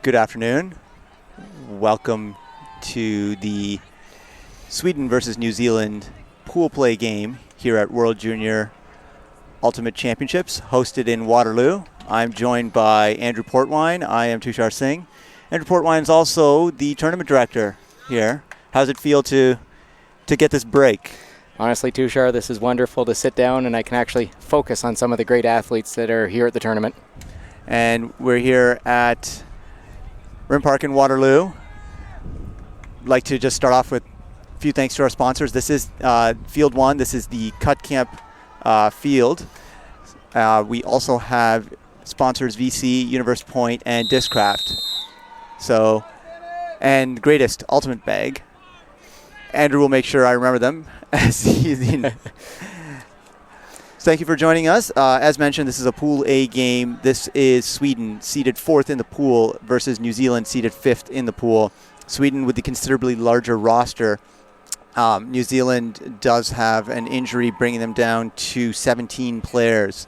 Good afternoon. Welcome to the Sweden versus New Zealand pool play game here at World Junior Ultimate Championships, hosted in Waterloo. I'm joined by Andrew Portwine. I am Tushar Singh. Andrew Portwine is also the tournament director here. How's it feel to get this break? Honestly, Tushar, this is wonderful to sit down and I can actually focus on some of the great athletes that are here at the tournament. And we're here at Rim Park in Waterloo. I'd like to just start off with a few thanks to our sponsors. This is Field 1. This is the Cut Camp field. We also have sponsors VC, Universe Point, and Discraft. So, and Greatest Ultimate Bag. Andrew will make sure I remember them as he's Thank you for joining us. As mentioned, this is a Pool A game. This is Sweden, seeded 4th in the pool, versus New Zealand, seeded 5th in the pool. Sweden with the considerably larger roster. New Zealand does have an injury bringing them down to 17 players.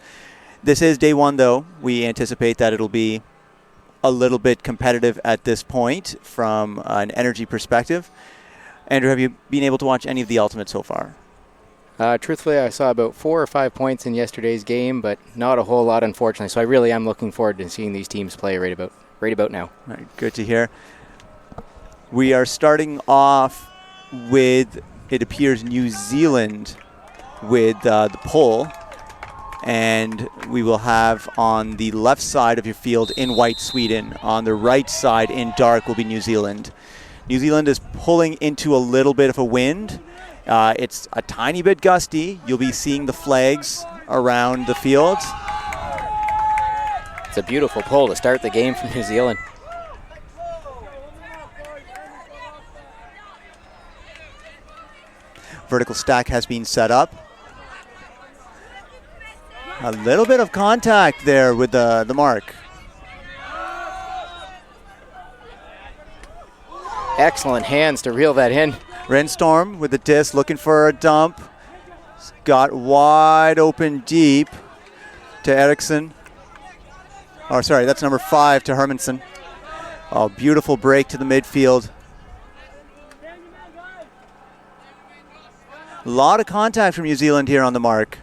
This is day one, though. We anticipate that it'll be a little bit competitive at this point from an energy perspective. Andrew, have you been able to watch any of the Ultimate so far? Truthfully, I saw about 4 or 5 points in yesterday's game, but not a whole lot, unfortunately. So I really am looking forward to seeing these teams play right about now. All right, good to hear. We are starting off with, it appears, New Zealand with the pole. And we will have on the left side of your field in white Sweden. On the right side in dark will be New Zealand. New Zealand is pulling into a little bit of a wind. It's a tiny bit gusty. You'll be seeing the flags around the field. It's a beautiful pull to start the game from New Zealand. Vertical stack has been set up. A little bit of contact there with the mark. Excellent hands to reel that in. Renstorm with the disc, looking for a dump. Got wide open deep to Eriksson. Oh, sorry, that's number 5 to Hermansson. Oh, beautiful break to the midfield. A lot of contact from New Zealand here on the mark.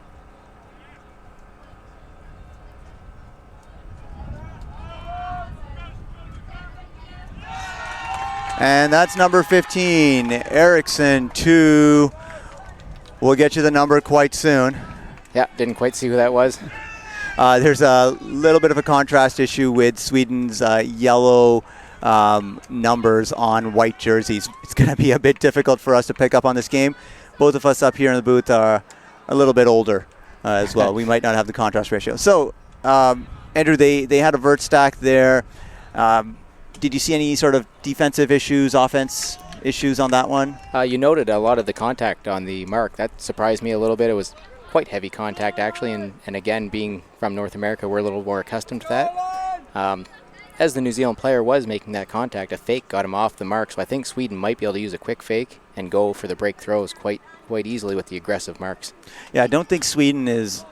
And that's number 15, Eriksson, 2. We'll get you the number quite soon. Yeah, didn't quite see who that was. There's a little bit of a contrast issue with Sweden's yellow numbers on white jerseys. It's going to be a bit difficult for us to pick up on this game. Both of us up here in the booth are a little bit older as well. We might not have the contrast ratio. So, Andrew, they had a vert stack there. Did you see any sort of defensive issues, offense issues on that one? You noted a lot of the contact on the mark. That surprised me a little bit. It was quite heavy contact, actually, and again, being from North America, we're a little more accustomed to that. As the New Zealand player was making that contact, a fake got him off the mark, so I think Sweden might be able to use a quick fake and go for the break throws quite easily with the aggressive marks. Yeah, I don't think Sweden is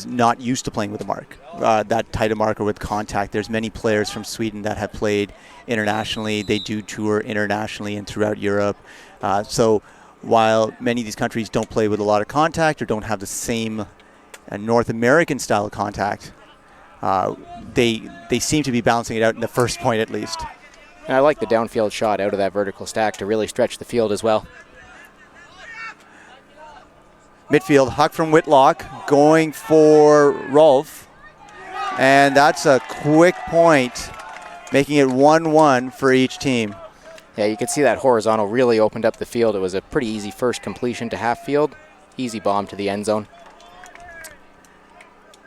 not used to playing with a mark, that tight a marker with contact. There's many players from Sweden that have played internationally. They do tour internationally and throughout Europe. So while many of these countries don't play with a lot of contact or don't have the same North American style of contact, they seem to be balancing it out in the first point at least. And I like the downfield shot out of that vertical stack to really stretch the field as well. Midfield, Huck from Whitlock going for Rolf. And that's a quick point, making it 1-1 for each team. Yeah, you could see that horizontal really opened up the field. It was a pretty easy first completion to half field. Easy bomb to the end zone.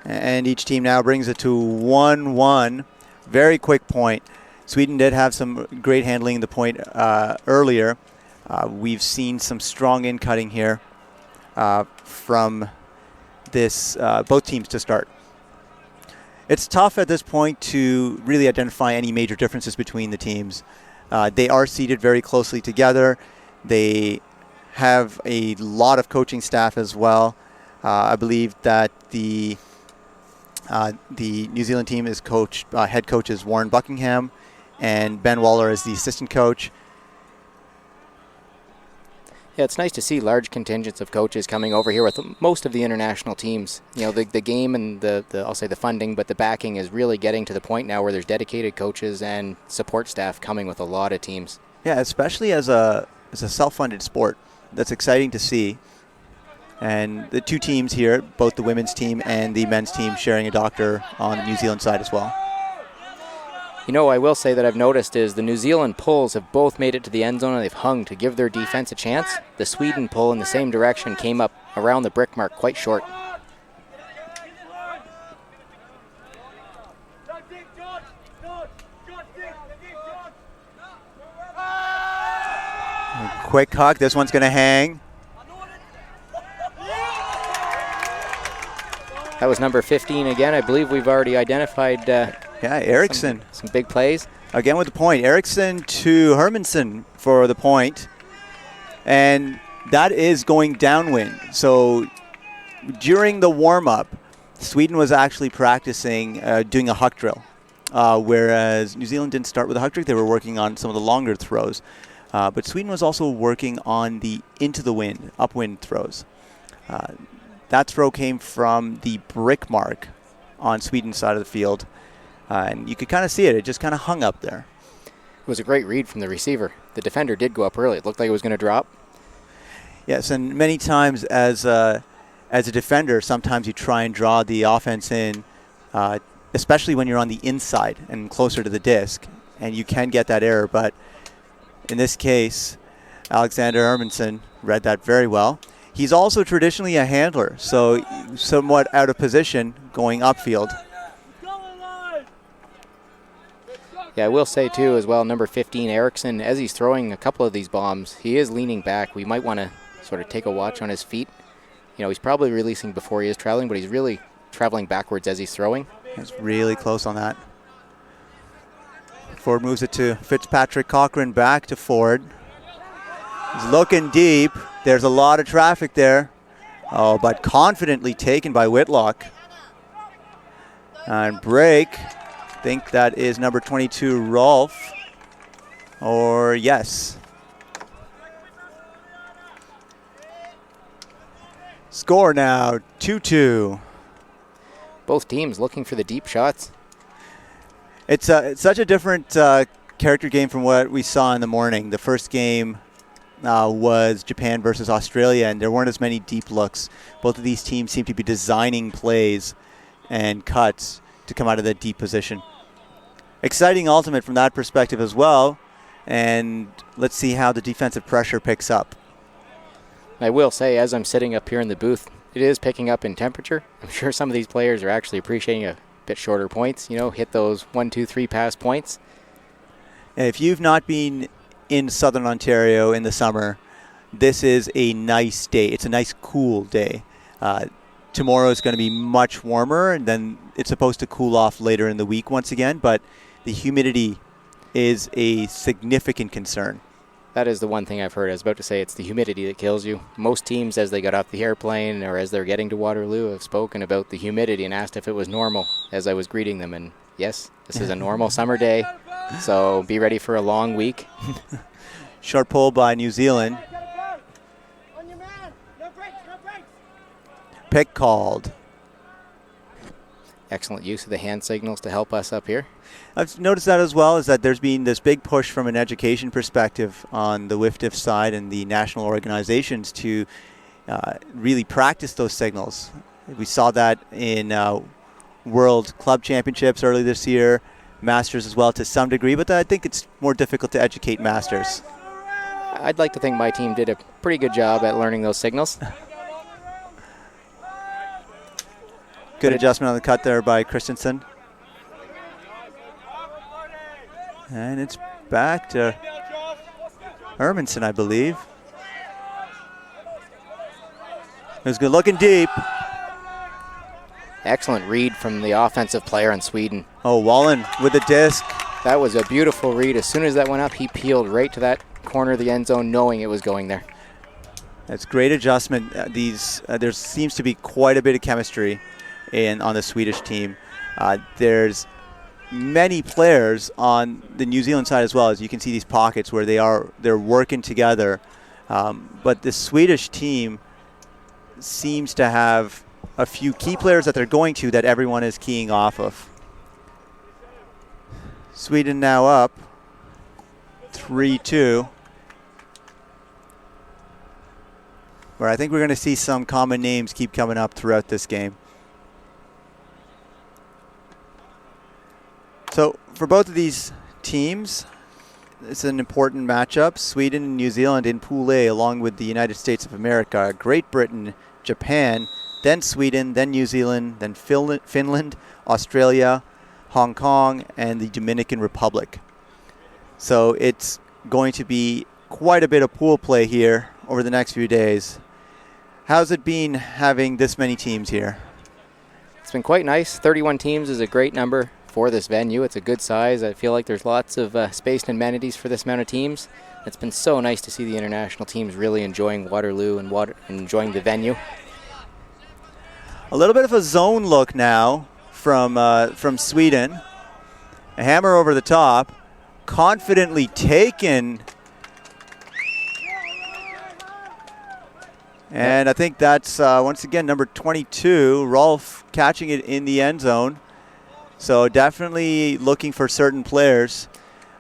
And each team now brings it to 1-1. Very quick point. Sweden did have some great handling in the point earlier. We've seen some strong in-cutting here from this both teams to start. It's tough at this point to really identify any major differences between the teams. They are seated very closely together. They have a lot of coaching staff as well. I believe that the The New Zealand team is coached, head coach is Warren Buckingham, and Ben Waller is the assistant coach. Yeah, it's nice to see large contingents of coaches coming over here with most of the international teams. You know, the game and the I'll say the funding, but the backing is really getting to the point now where there's dedicated coaches and support staff coming with a lot of teams. Yeah, especially as a self-funded sport. That's exciting to see. And the two teams here, both the women's team and the men's team, sharing a doctor on the New Zealand side as well. You know, I will say that I've noticed is the New Zealand pulls have both made it to the end zone and they've hung to give their defense a chance. The Sweden pull in the same direction came up around the brick mark quite short. Quick huck. This one's going to hang. That was number 15 again. I believe we've already identified Eriksson. Some big plays. Again with the point. Eriksson to Hermansson for the point. And that is going downwind. So during the warm-up, Sweden was actually practicing doing a huck drill. Whereas New Zealand didn't start with a huck drill. They were working on some of the longer throws. But Sweden was also working on the into the wind, upwind throws. That throw came from the brick mark on Sweden's side of the field. And you could kind of see it. It just kind of hung up there. It was a great read from the receiver. The defender did go up early. It looked like it was going to drop. Yes, and many times as a defender, sometimes you try and draw the offense in, especially when you're on the inside and closer to the disc, and you can get that error. But in this case, Alexander Hermansson read that very well. He's also traditionally a handler, so somewhat out of position going upfield. Yeah, I will say, too, as well, number 15, Eriksson, as he's throwing a couple of these bombs, he is leaning back. We might want to sort of take a watch on his feet. You know, he's probably releasing before he is traveling, but he's really traveling backwards as he's throwing. He's really close on that. Ford moves it to Fitzpatrick Cochran, back to Ford. He's looking deep. There's a lot of traffic there. Oh, but confidently taken by Whitlock. And break. I think that is number 22, Rolf. Or yes. Score now, 2-2. Both teams looking for the deep shots. It's such a different character game from what we saw in the morning. The first game was Japan versus Australia, and there weren't as many deep looks. Both of these teams seem to be designing plays and cuts to come out of that deep position. Exciting ultimate from that perspective as well, and let's see how the defensive pressure picks up. I will say, as I'm sitting up here in the booth, it is picking up in temperature. I'm sure some of these players are actually appreciating a bit shorter points, you know, hit those 1, 2, 3 pass points. If you've not been in Southern Ontario in the summer, this is a nice day. It's a nice cool day. Tomorrow is going to be much warmer, and then it's supposed to cool off later in the week once again, but the humidity is a significant concern. That is the one thing I've heard. I was about to say it's the humidity that kills you. Most teams, as they got off the airplane or as they're getting to Waterloo, have spoken about the humidity and asked if it was normal as I was greeting them. And yes, this is a normal summer day, so be ready for a long week. Short pull by New Zealand. Pick called. Excellent use of the hand signals to help us up here. I've noticed that as well, is that there's been this big push from an education perspective on the WIFDF side and the national organizations to really practice those signals. We saw that in World Club Championships early this year, Masters as well to some degree, but I think it's more difficult to educate Masters. I'd like to think my team did a pretty good job at learning those signals. Good adjustment on the cut there by Christensen. And it's back to Hermansson, I believe. It was good looking deep. Excellent read from the offensive player in Sweden. Oh, Wallen with the disc. That was a beautiful read. As soon as that went up, he peeled right to that corner of the end zone, knowing it was going there. That's great adjustment. There seems to be quite a bit of chemistry on the Swedish team. There's many players on the New Zealand side as well. As you can see these pockets where they're working together. But the Swedish team seems to have a few key players that they're going to that everyone is keying off of. Sweden now up 3-2. Where I think we're going to see some common names keep coming up throughout this game. So for both of these teams, it's an important matchup. Sweden and New Zealand in Pool A, along with the United States of America, Great Britain, Japan, then Sweden, then New Zealand, then Finland, Australia, Hong Kong, and the Dominican Republic. So it's going to be quite a bit of pool play here over the next few days. How's it been having this many teams here? It's been quite nice. 31 teams is a great number for this venue. It's a good size. I feel like there's lots of space and amenities for this amount of teams. It's been so nice to see the international teams really enjoying Waterloo and enjoying the venue. A little bit of a zone look now from Sweden. A hammer over the top, confidently taken. And I think that's, once again, number 22, Rolf catching it in the end zone. So definitely looking for certain players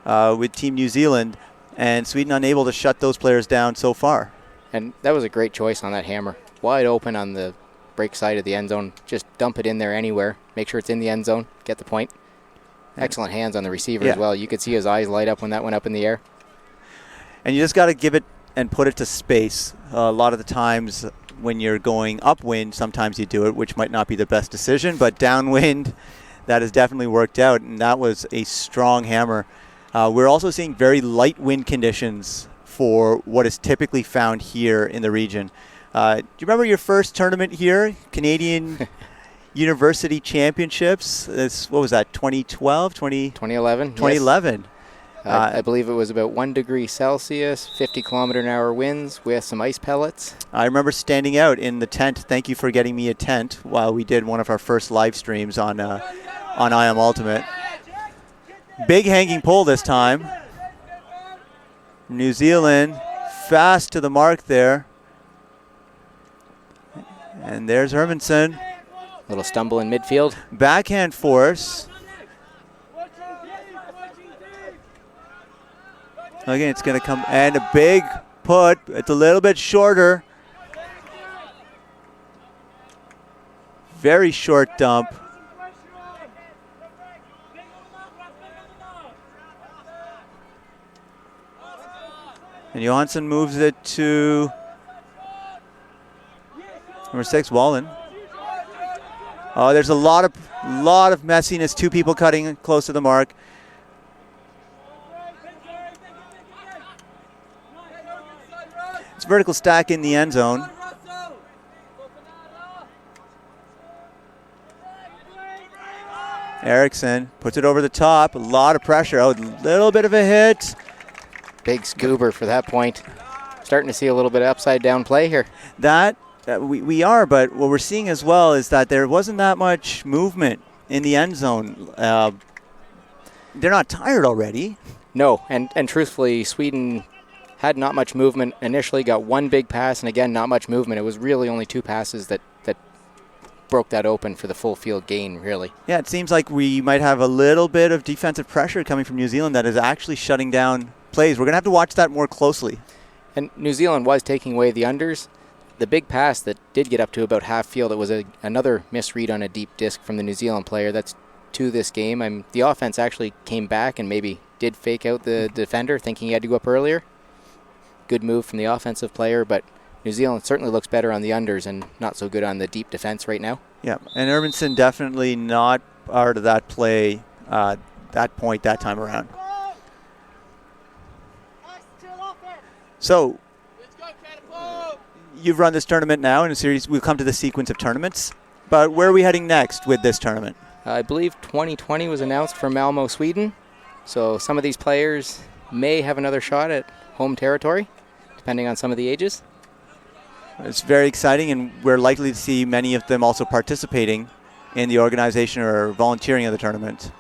with Team New Zealand, and Sweden unable to shut those players down so far. And that was a great choice on that hammer. Wide open on the break side of the end zone. Just dump it in there anywhere. Make sure it's in the end zone. Get the point. Excellent hands on the receiver as well. You could see his eyes light up when that went up in the air. And you just got to give it and put it to space. A lot of the times when you're going upwind, sometimes you do it, which might not be the best decision, but downwind, that has definitely worked out, and that was a strong hammer. We're also seeing very light wind conditions for what is typically found here in the region. Do you remember your first tournament here, Canadian University Championships? What was that, 2012? 2011. 2011. Yes. I believe it was about 1 degree Celsius, 50 kilometer an hour winds with some ice pellets. I remember standing out in the tent. Thank you for getting me a tent while we did one of our first live streams on I Am Ultimate. Big hanging pole this time. New Zealand fast to the mark there. And there's Hermansen. Little stumble in midfield. Backhand force. Again, it's going to come, and a big put. It's a little bit shorter. Very short dump. And Johansson moves it to number 6, Wallen. Oh, there's a lot of messiness. 2 people cutting close to the mark. It's vertical stack in the end zone. Eriksson puts it over the top. A lot of pressure. Oh, a little bit of a hit. Big scoober for that point. Starting to see a little bit of upside down play here. We are, but what we're seeing as well is that there wasn't that much movement in the end zone. They're not tired already. No, and truthfully, Sweden had not much movement initially, got one big pass, and again, not much movement. It was really only 2 passes that broke that open for the full field gain, really. Yeah, it seems like we might have a little bit of defensive pressure coming from New Zealand that is actually shutting down plays. We're going to have to watch that more closely. And New Zealand was taking away the unders. The big pass that did get up to about half field, it was another misread on a deep disc from the New Zealand player. That's to this game. The offense actually came back and maybe did fake out the defender, thinking he had to go up earlier. Good move from the offensive player, but New Zealand certainly looks better on the unders and not so good on the deep defense right now. Yeah, and Hermansen definitely not part of that play that point that time around. So, you've run this tournament now in a series. We've come to the sequence of tournaments, but where are we heading next with this tournament? I believe 2020 was announced for Malmö, Sweden, so some of these players may have another shot at home territory, depending on some of the ages. It's very exciting, and we're likely to see many of them also participating in the organization or volunteering of the tournament.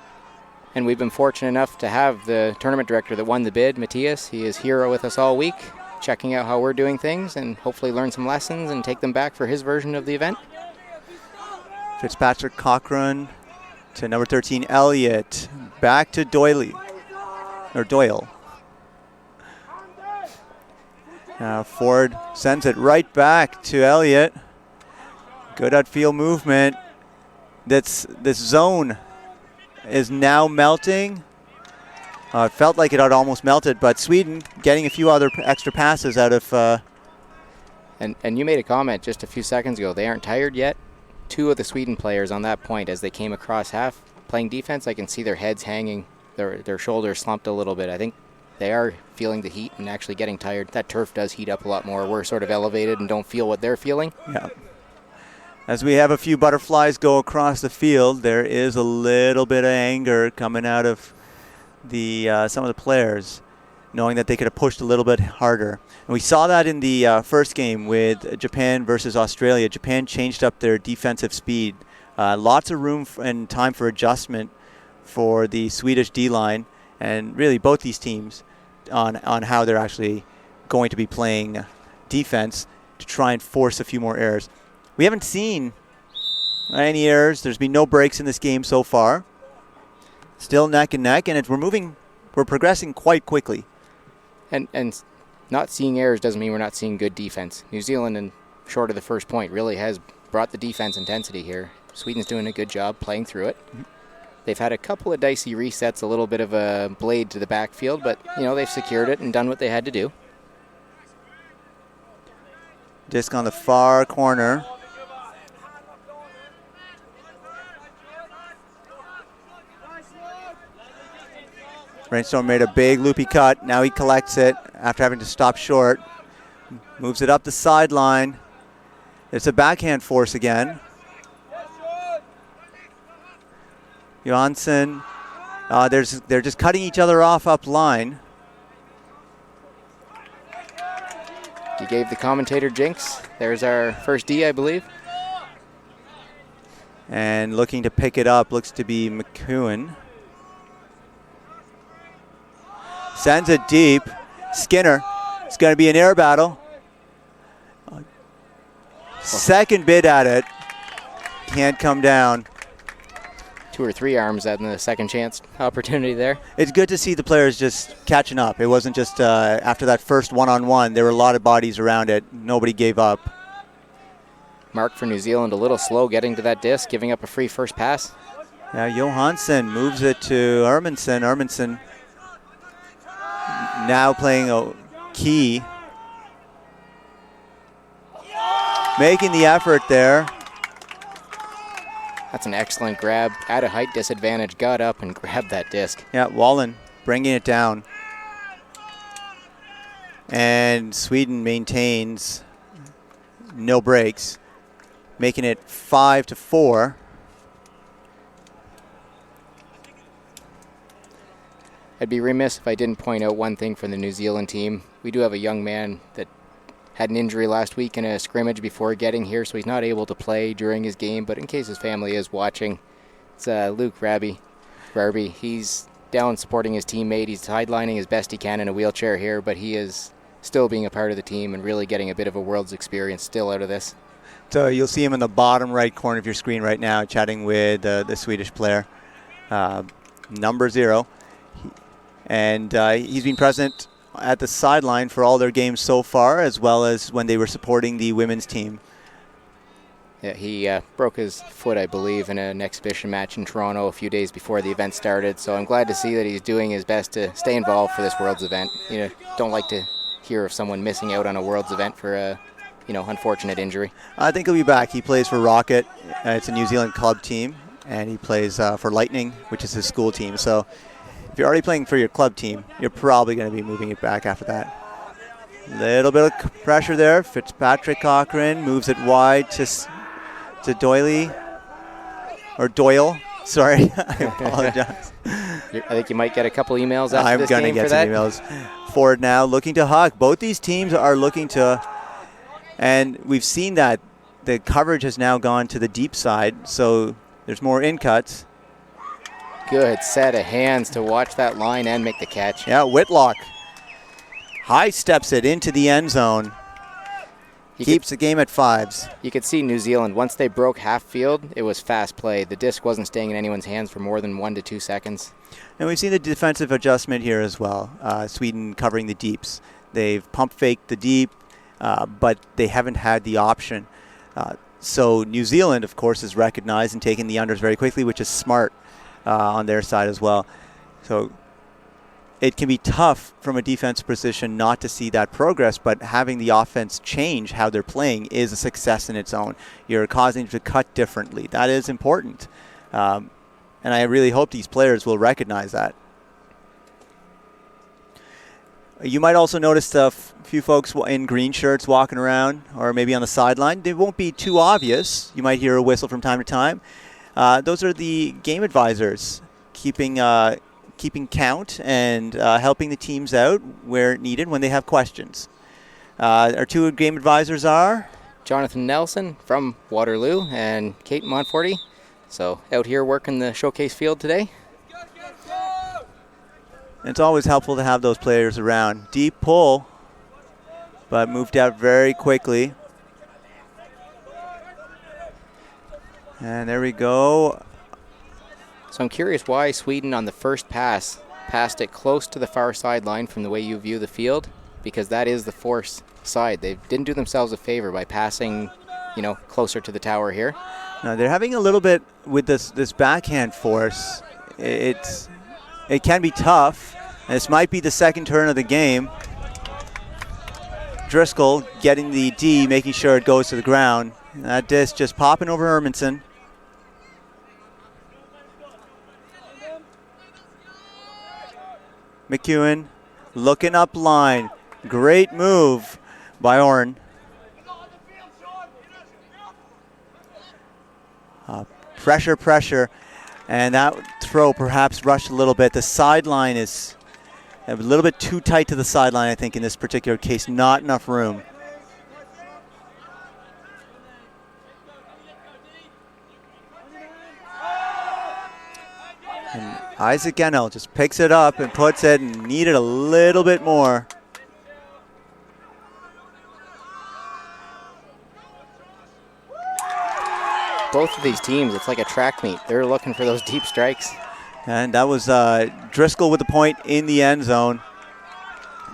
And we've been fortunate enough to have the tournament director that won the bid, Matthias. He is here with us all week, checking out how we're doing things and hopefully learn some lessons and take them back for his version of the event. Fitzpatrick Cochran to number 13, Elliott. Back to Doyle. Now Ford sends it right back to Elliott. Good outfield movement. This zone is now melting. It felt like it had almost melted, but Sweden getting a few other extra passes out of... And you made a comment just a few seconds ago. They aren't tired yet. Two of the Sweden players on that point, as they came across half playing defense, I can see their heads hanging, their shoulders slumped a little bit. I think they are feeling the heat and actually getting tired. That turf does heat up a lot more. We're sort of elevated and don't feel what they're feeling. Yeah. As we have a few butterflies go across the field, there is a little bit of anger coming out of some of the players, knowing that they could have pushed a little bit harder. And we saw that in the first game with Japan versus Australia. Japan changed up their defensive speed. Lots of room and time for adjustment for the Swedish D-line, and really both these teams on how they're actually going to be playing defense to try and force a few more errors. We haven't seen any errors. There's been no breaks in this game so far. Still neck and neck, and we're progressing quite quickly. And not seeing errors doesn't mean we're not seeing good defense. New Zealand, and short of the first point, really has brought the defense intensity here. Sweden's doing a good job playing through it. Mm-hmm. They've had a couple of dicey resets, a little bit of a blade to the backfield, but they've secured it and done what they had to do. Disc on the far corner. Rainstorm made a big loopy cut. Now he collects it after having to stop short. Moves it up the sideline. It's a backhand force again. Johansson, they're just cutting each other off up line. You gave the commentator jinx. There's our first D, I believe. And looking to pick it up looks to be McEwen. Sends it deep. Skinner. It's going to be an air battle. Second bid at it. Can't come down. 2 or 3 arms at the second chance opportunity there. It's good to see the players just catching up. It wasn't just after that first one-on-one. There were a lot of bodies around it. Nobody gave up. Mark for New Zealand a little slow getting to that disc, giving up a free first pass. Now Johansson moves it to Hermansen. Hermansen now playing a key. Making the effort there. That's an excellent grab. At a height disadvantage, got up and grabbed that disc. Yeah, Wallen bringing it down. And Sweden maintains no breaks, making it 5-4. I'd be remiss if I didn't point out one thing for the New Zealand team. We do have a young man that had an injury last week in a scrimmage before getting here, so he's not able to play during his game. But in case his family is watching, it's Luke Raby. He's down supporting his teammate. He's sidelining as best he can in a wheelchair here, but he is still being a part of the team and really getting a bit of a world's experience still out of this. So you'll see him in the bottom right corner of your screen right now, chatting with the Swedish player, number 0. And he's been present at the sideline for all their games so far, as well as when they were supporting the women's team. Yeah, he broke his foot, I believe, in an exhibition match in Toronto a few days before the event started. So I'm glad to see that he's doing his best to stay involved for this World's event. Don't like to hear of someone missing out on a World's event for a, unfortunate injury. I think he'll be back. He plays for Rocket. It's a New Zealand club team, and he plays for Lightning, which is his school team. So if you're already playing for your club team, you're probably going to be moving it back after that. Little bit of pressure there. Fitzpatrick Cochran moves it wide to Doyle. Sorry, I apologize. I think you might get a couple emails after this game for that. I'm going to get some emails. Ford now looking to Huck. Both these teams are looking to, and we've seen that the coverage has now gone to the deep side, so There's more in cuts. Good set of hands to watch that line and make the catch. Yeah, Whitlock high steps it into the end zone. Keeps the game at 5s. You could see New Zealand, once they broke half field, it was fast play. The disc wasn't staying in anyone's hands for more than 1 to 2 seconds. And we've seen the defensive adjustment here as well. Sweden covering the deeps. They've pump faked the deep, but they haven't had the option. So New Zealand, of course, is recognized and taking the unders very quickly, which is smart on their side as well. So it can be tough from a defensive position not to see that progress, but having the offense change how they're playing is a success in its own. You're causing them to cut differently. That is important. And I really hope these players will recognize that. You might also notice a few folks in green shirts walking around or maybe on the sideline. They won't be too obvious. You might hear a whistle from time to time. Those are the game advisors keeping count and helping the teams out where needed when they have questions. Our 2 game advisors are Jonathan Nelson from Waterloo and Kate Montforty. So out here working the showcase field today. It's always helpful to have those players around. Deep pull, but moved out very quickly. And there we go. So I'm curious why Sweden on the first pass passed it close to the far sideline from the way you view the field, because that is the force side. They didn't do themselves a favor by passing, closer to the tower here. Now they're having a little bit with this backhand force. It can be tough. This might be the second turn of the game. Driscoll getting the D, making sure it goes to the ground. That disc just popping over Hermanson. McEwen looking up line. Great move by Orrin. Pressure. And that throw perhaps rushed a little bit. The sideline is a little bit too tight to the sideline, I think, in this particular case. Not enough room. And Isaac Gennell just picks it up and puts it and needed a little bit more. Both of these teams, it's like a track meet. They're looking for those deep strikes. And that was Driscoll with the point in the end zone.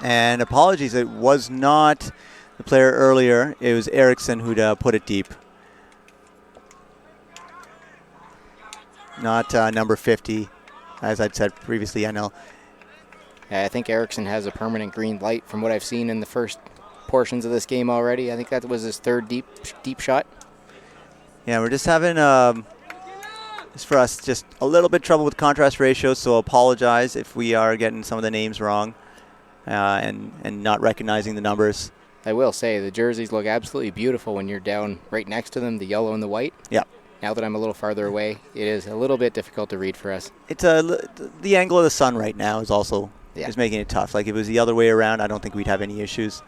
And apologies, it was not the player earlier. It was Eriksson who'd put it deep. Not number 50, as I'd said previously, I know. I think Eriksson has a permanent green light from what I've seen in the first portions of this game already. I think that was his 3rd deep shot. Yeah, we're just having, just for us, just a little bit trouble with contrast ratios, so apologize if we are getting some of the names wrong and not recognizing the numbers. I will say the jerseys look absolutely beautiful when you're down right next to them, the yellow and the white. Yeah. Now that I'm a little farther away, it is a little bit difficult to read for us. It's the angle of the sun right now is also is making it tough. Like if it was the other way around, I don't think we'd have any issues.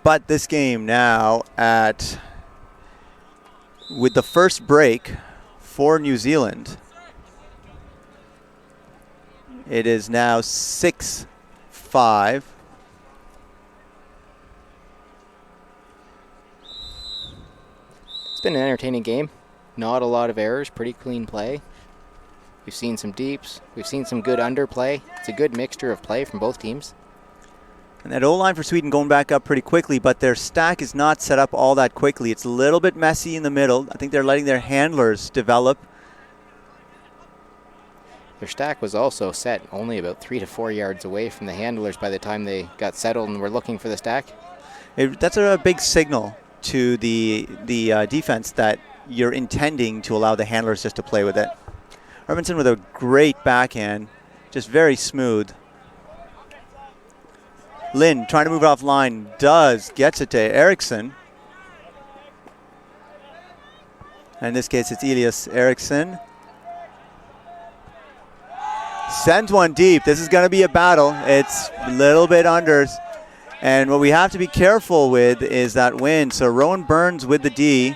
But this game now with the first break for New Zealand, it is now 6-5. It's been an entertaining game. Not a lot of errors, pretty clean play. We've seen some deeps. We've seen some good underplay. It's a good mixture of play from both teams. And that O-line for Sweden going back up pretty quickly, but their stack is not set up all that quickly. It's a little bit messy in the middle. I think they're letting their handlers develop. Their stack was also set only about 3 to 4 yards away from the handlers by the time they got settled and were looking for the stack. That's a big signal to the defense that you're intending to allow the handlers just to play with it. Hermanson with a great backhand, just very smooth. Lynn trying to move it offline, gets it to Eriksson. In this case, it's Elias Eriksson. Sends one deep. This is going to be a battle. It's a little bit unders. And what we have to be careful with is that wind. So Rowan Burns with the D.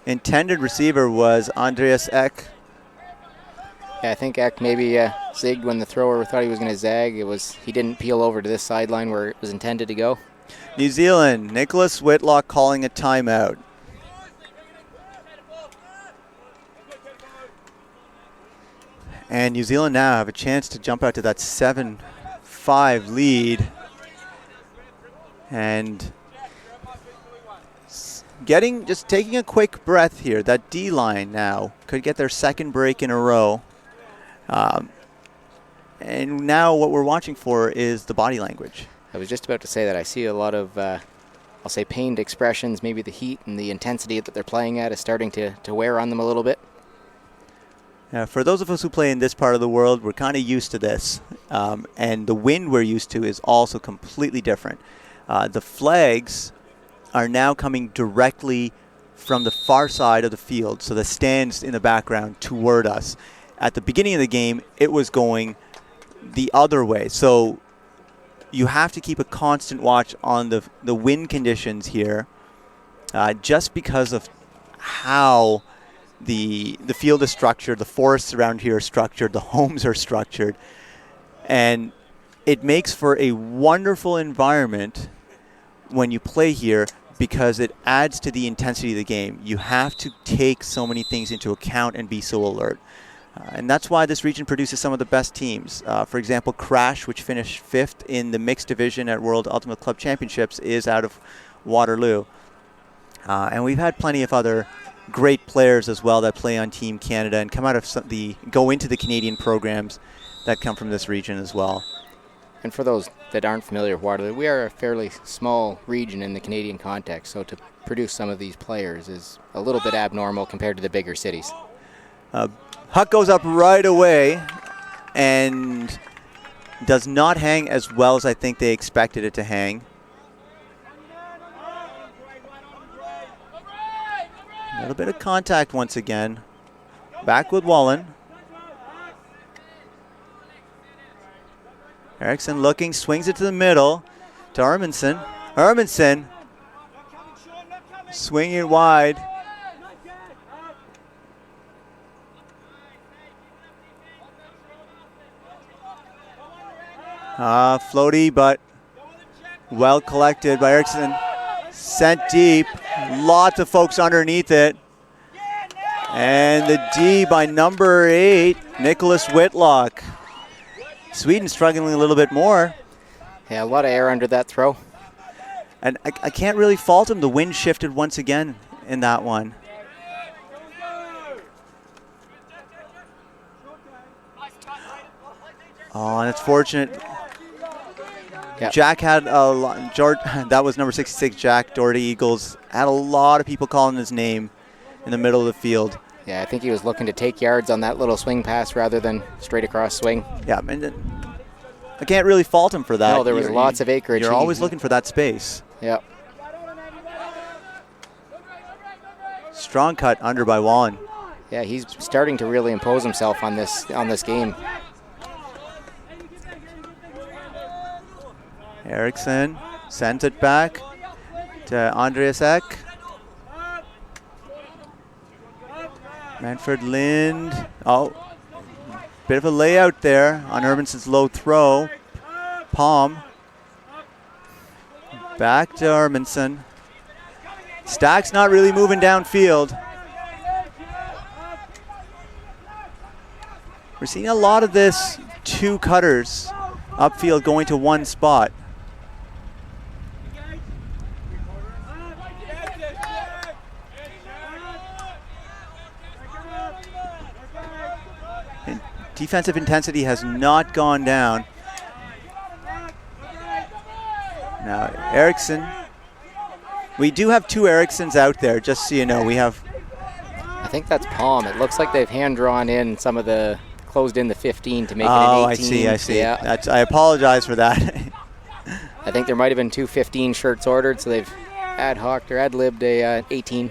Intended receiver was Andreas Eck. Yeah, I think Eck maybe zigged when the thrower thought he was going to zag. He didn't peel over to this sideline where it was intended to go. New Zealand, Nicholas Whitlock calling a timeout. And New Zealand now have a chance to jump out to that 7-5 lead. And just taking a quick breath here. That D-line now could get their second break in a row. And now what we're watching for is the body language. I was just about to say that I see a lot of, I'll say, pained expressions. Maybe the heat and the intensity that they're playing at is starting to wear on them a little bit. For those of us who play in this part of the world, we're kind of used to this. And the wind we're used to is also completely different. The flags are now coming directly from the far side of the field, so the stands in the background toward us. At the beginning of the game, it was going the other way. So you have to keep a constant watch on the wind conditions here, just because of how the field is structured, the forests around here are structured, the homes are structured, and it makes for a wonderful environment when you play here because it adds to the intensity of the game. You have to take so many things into account and be so alert. And that's why this region produces some of the best teams. For example, Crash, which finished 5th in the mixed division at World Ultimate Club Championships, is out of Waterloo. And we've had plenty of other great players as well that play on Team Canada and come out of go into the Canadian programs that come from this region as well. And for those that aren't familiar with Waterloo, we are a fairly small region in the Canadian context, so to produce some of these players is a little bit abnormal compared to the bigger cities. Huck goes up right away and does not hang as well as I think they expected it to hang. A little bit of contact once again. Back with Wallen. Erickson looking, swings it to the middle to Hermanson. Hermanson swinging it wide. Floaty, but well collected by Erickson. Sent deep. Lots of folks underneath it. And the D by number 8, Nicholas Whitlock. Sweden struggling a little bit more. Yeah, a lot of air under that throw. And I can't really fault him. The wind shifted once again in that one. Oh, and it's fortunate. Yep. Jack had a lot. That was number 66, Jack Doherty Eagles. Had a lot of people calling his name in the middle of the field. Yeah, I think he was looking to take yards on that little swing pass rather than straight across swing. Yeah, and I can't really fault him for that. No, there was lots of acreage. You're always looking for that space. Yep. Strong cut under by Wallen. Yeah, he's starting to really impose himself on this game. Erickson sends it back to Andreas Eck. Manfred Lind. Oh, bit of a layout there on Hermanson's low throw. Palm. Back to Hermanson. Stack's not really moving downfield. We're seeing a lot of this two cutters upfield going to one spot. And defensive intensity has not gone down. Now Erickson. We do have two Ericksons out there, just so you know. We have. I think that's Palm. It looks like they've hand drawn in some of the, closed in the 15 to make it an 18. Oh, I see. Yeah. I apologize for that. I think there might have been 2 15 shirts ordered, so they've ad-libbed a 18.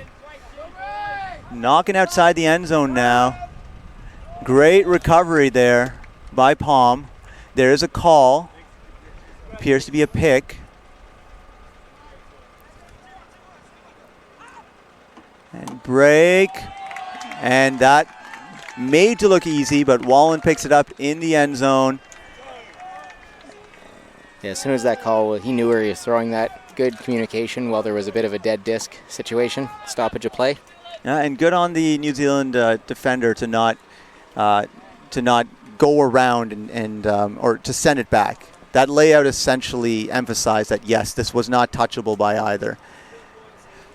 Knocking outside the end zone now. Great recovery there by Palm. There is a call. Appears to be a pick. And break. And that made to look easy, but Wallen picks it up in the end zone. Yeah, as soon as that call, he knew where he was throwing that. Good communication while there was a bit of a dead disc situation. Stoppage of play. Yeah, and good on the New Zealand defender to not go around and or to send it back. That layout essentially emphasized that, yes, this was not touchable by either.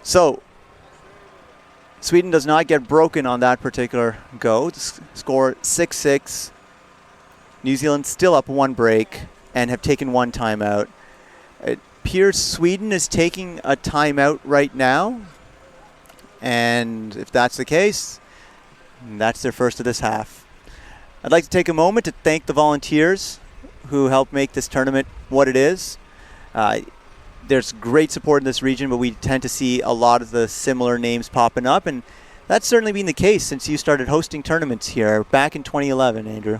So Sweden does not get broken on that particular go. Score 6-6. New Zealand still up one break and have taken one timeout. It appears Sweden is taking a timeout right now. And if that's the case, that's their first of this half. I'd like to take a moment to thank the volunteers who helped make this tournament what it is. There's great support in this region, but we tend to see a lot of the similar names popping up, and that's certainly been the case since you started hosting tournaments here back in 2011, Andrew.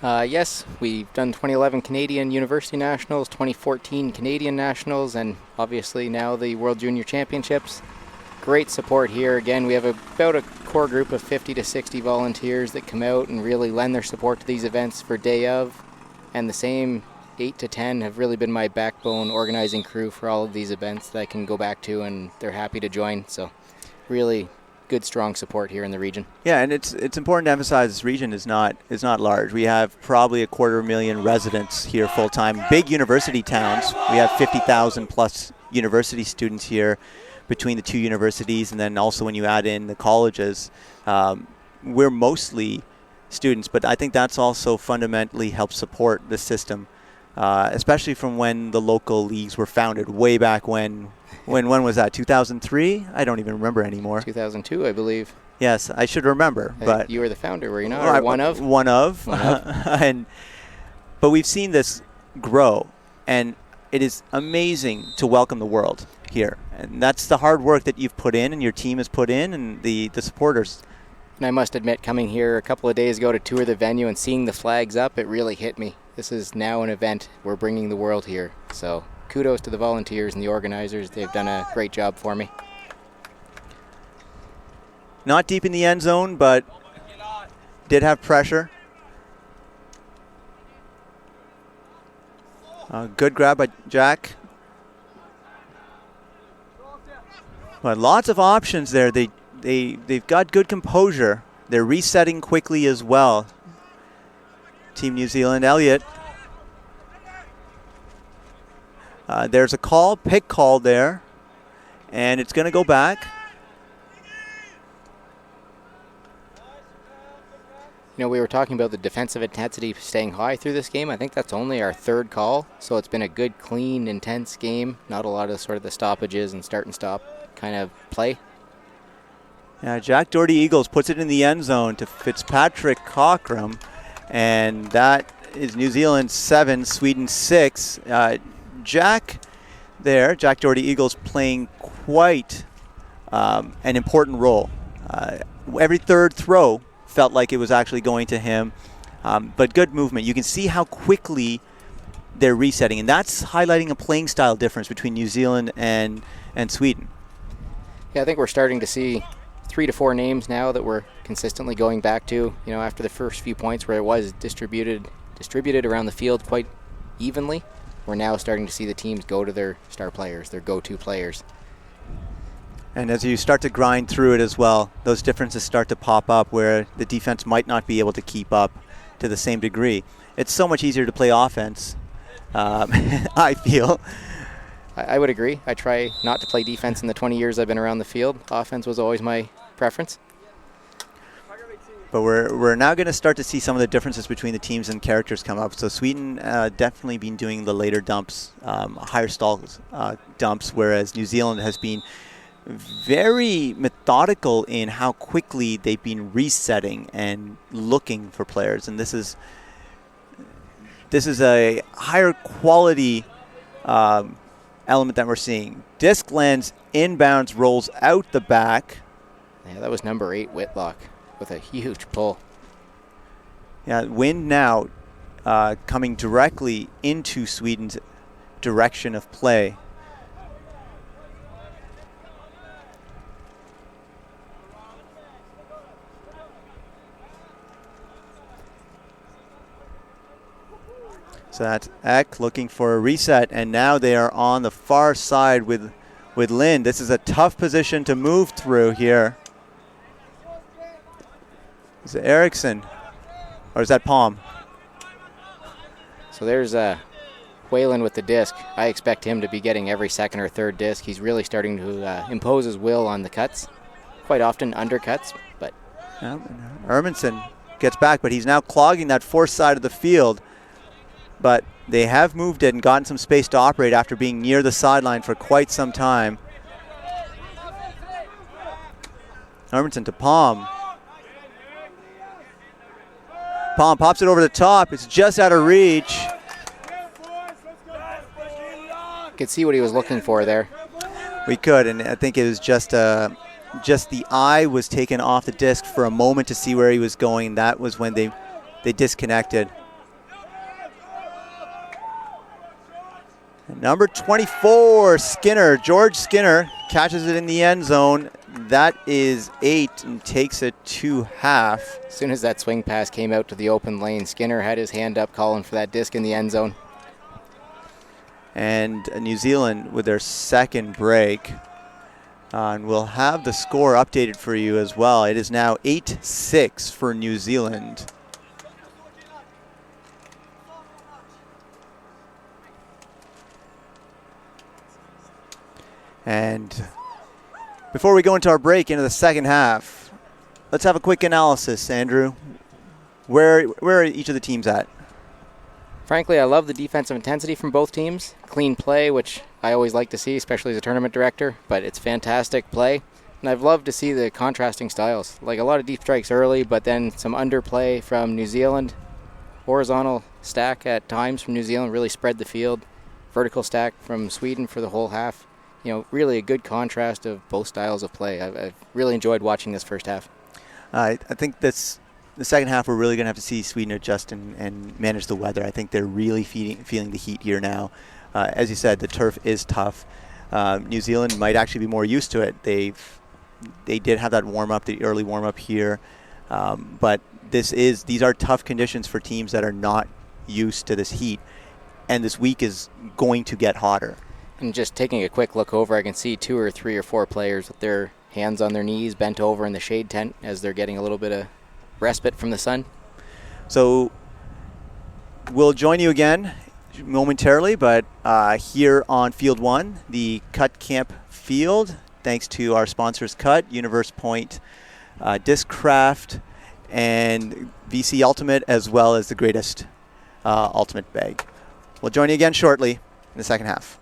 Yes, we've done 2011 Canadian University Nationals, 2014 Canadian Nationals, and obviously now the World Junior Championships. Great support here. Again, we have about a core group of 50 to 60 volunteers that come out and really lend their support to these events for day of, and the same 8 to 10 have really been my backbone organizing crew for all of these events that I can go back to, and they're happy to join. So really good, strong support here in the region. Yeah, and it's important to emphasize this region is not large. We have probably 250,000 residents here full time. Big university towns. We have 50,000 plus university students here between the two universities, and then also when you add in the colleges, we're mostly students, but I think that's also fundamentally helped support the system, especially from when the local leagues were founded way back when was that, 2003? I don't even remember anymore. 2002, I believe. Yes, I should remember. But you were the founder, were you not? Or one of? One of. But we've seen this grow, and it is amazing to welcome the world here. And that's the hard work that you've put in and your team has put in, and the supporters. And I must admit, coming here a couple of days ago to tour the venue and seeing the flags up, it really hit me. This is now an event. We're bringing the world here. So kudos to the volunteers and the organizers. They've done a great job for me. Not deep in the end zone, but did have pressure. Good grab by Jack. But lots of options there. They've got good composure. They're resetting quickly as well. Team New Zealand, Elliott. There's a call, pick call there, and it's going to go back. You know, we were talking about the defensive intensity staying high through this game. I think that's only our third call, so it's been a good, clean, intense game. Not a lot of sort of the stoppages and start and stop kind of play. Yeah, Jack Doherty Eagles puts it in the end zone to Fitzpatrick Cockram, and that is New Zealand 7, Sweden 6. Jack Doherty Eagles playing quite an important role. Every third throw felt like it was actually going to him, but good movement. You can see how quickly they're resetting, and that's highlighting a playing style difference between New Zealand and Sweden. Yeah, I think we're starting to see 3 to 4 names now that we're consistently going back to. You know, after the first few points where it was distributed around the field quite evenly, we're now starting to see the teams go to their star players, their go-to players. And as you start to grind through it as well, those differences start to pop up where the defense might not be able to keep up to the same degree. It's so much easier to play offense, I feel. I would agree. I try not to play defense in the 20 years I've been around the field. Offense was always my preference. But we're now going to start to see some of the differences between the teams and characters come up. So Sweden definitely been doing the later dumps, higher stall dumps, whereas New Zealand has been very methodical in how quickly they've been resetting and looking for players. And this is a higher quality element that we're seeing. Disc lands inbounds, rolls out the back. Yeah, that was number 8, Whitlock, with a huge pull. Yeah, wind now coming directly into Sweden's direction of play. So that's Eck looking for a reset, and now they are on the far side with Lind. This is a tough position to move through here. Is it Erickson, or is that Palm? So there's Whalen with the disc. I expect him to be getting every second or third disc. He's really starting to impose his will on the cuts. Quite often undercuts, but... Yeah, Hermanson gets back, but he's now clogging that fourth side of the field. But they have moved it and gotten some space to operate after being near the sideline for quite some time. Hermanson to Palm. Palm pops it over the top. It's just out of reach. Could see what he was looking for there. We could, and I think it was just the eye was taken off the disc for a moment to see where he was going. That was when they disconnected. And number 24, Skinner, George Skinner, catches it in the end zone. That is 8 and takes it to half. As soon as that swing pass came out to the open lane, Skinner had his hand up calling for that disc in the end zone. And New Zealand with their second break. And we'll have the score updated for you as well. It is now 8-6 for New Zealand. And before we go into our break into the second half, let's have a quick analysis, Andrew. Where are each of the teams at? Frankly, I love the defensive intensity from both teams. Clean play, which I always like to see, especially as a tournament director, but it's fantastic play. And I've loved to see the contrasting styles. Like a lot of deep strikes early, but then some underplay from New Zealand. Horizontal stack at times from New Zealand really spread the field. Vertical stack from Sweden for the whole half. You know, really a good contrast of both styles of play. I've really enjoyed watching this first half. I think the second half we're really going to have to see Sweden adjust and manage the weather. I think they're really feeling the heat here now. As you said, the turf is tough. New Zealand might actually be more used to it. They did have that warm-up, the early warm-up here. But these are tough conditions for teams that are not used to this heat. And this week is going to get hotter. And just taking a quick look over, I can see 2 or 3 or 4 players with their hands on their knees, bent over in the shade tent as they're getting a little bit of respite from the sun. So we'll join you again momentarily, but here on Field 1, the Cut Camp Field, thanks to our sponsors Cut, Universe Point, Discraft, and VC Ultimate, as well as the Greatest Ultimate Bag. We'll join you again shortly in the second half.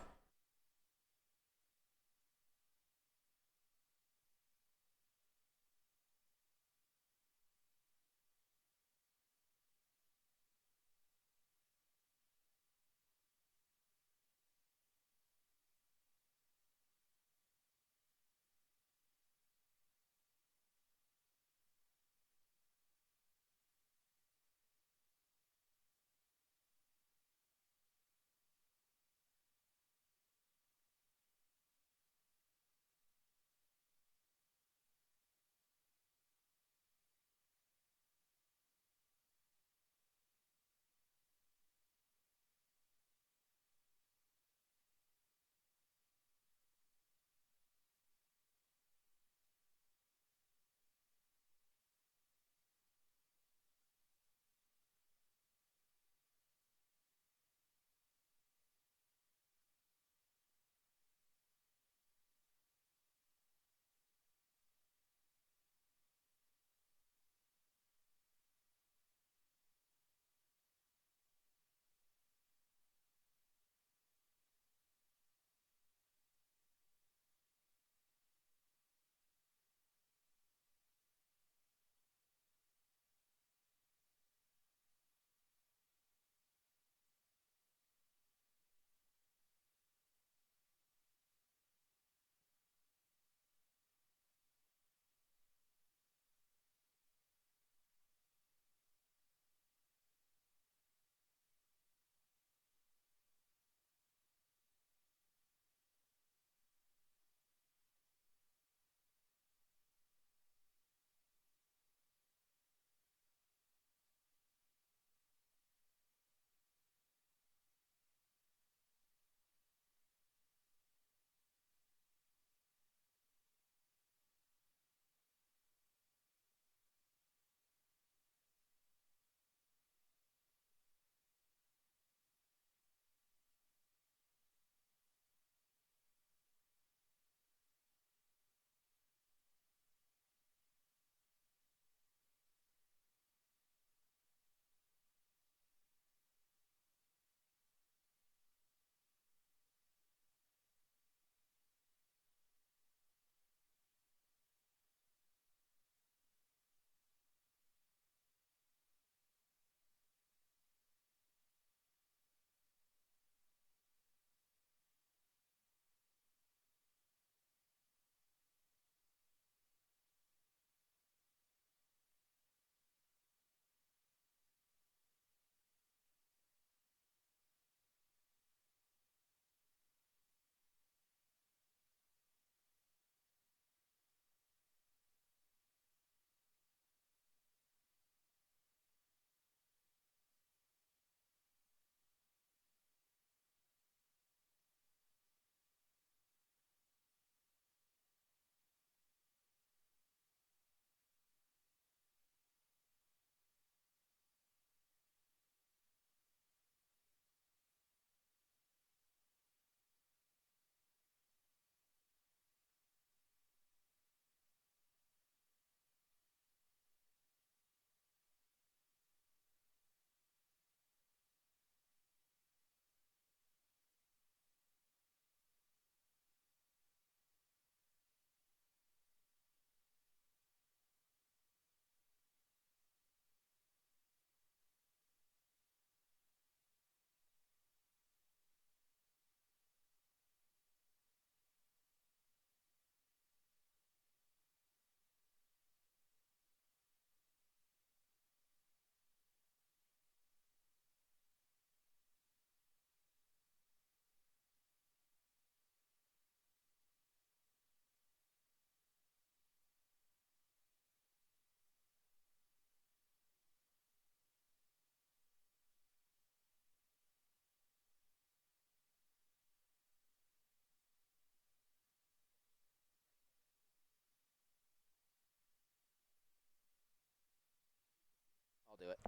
do it.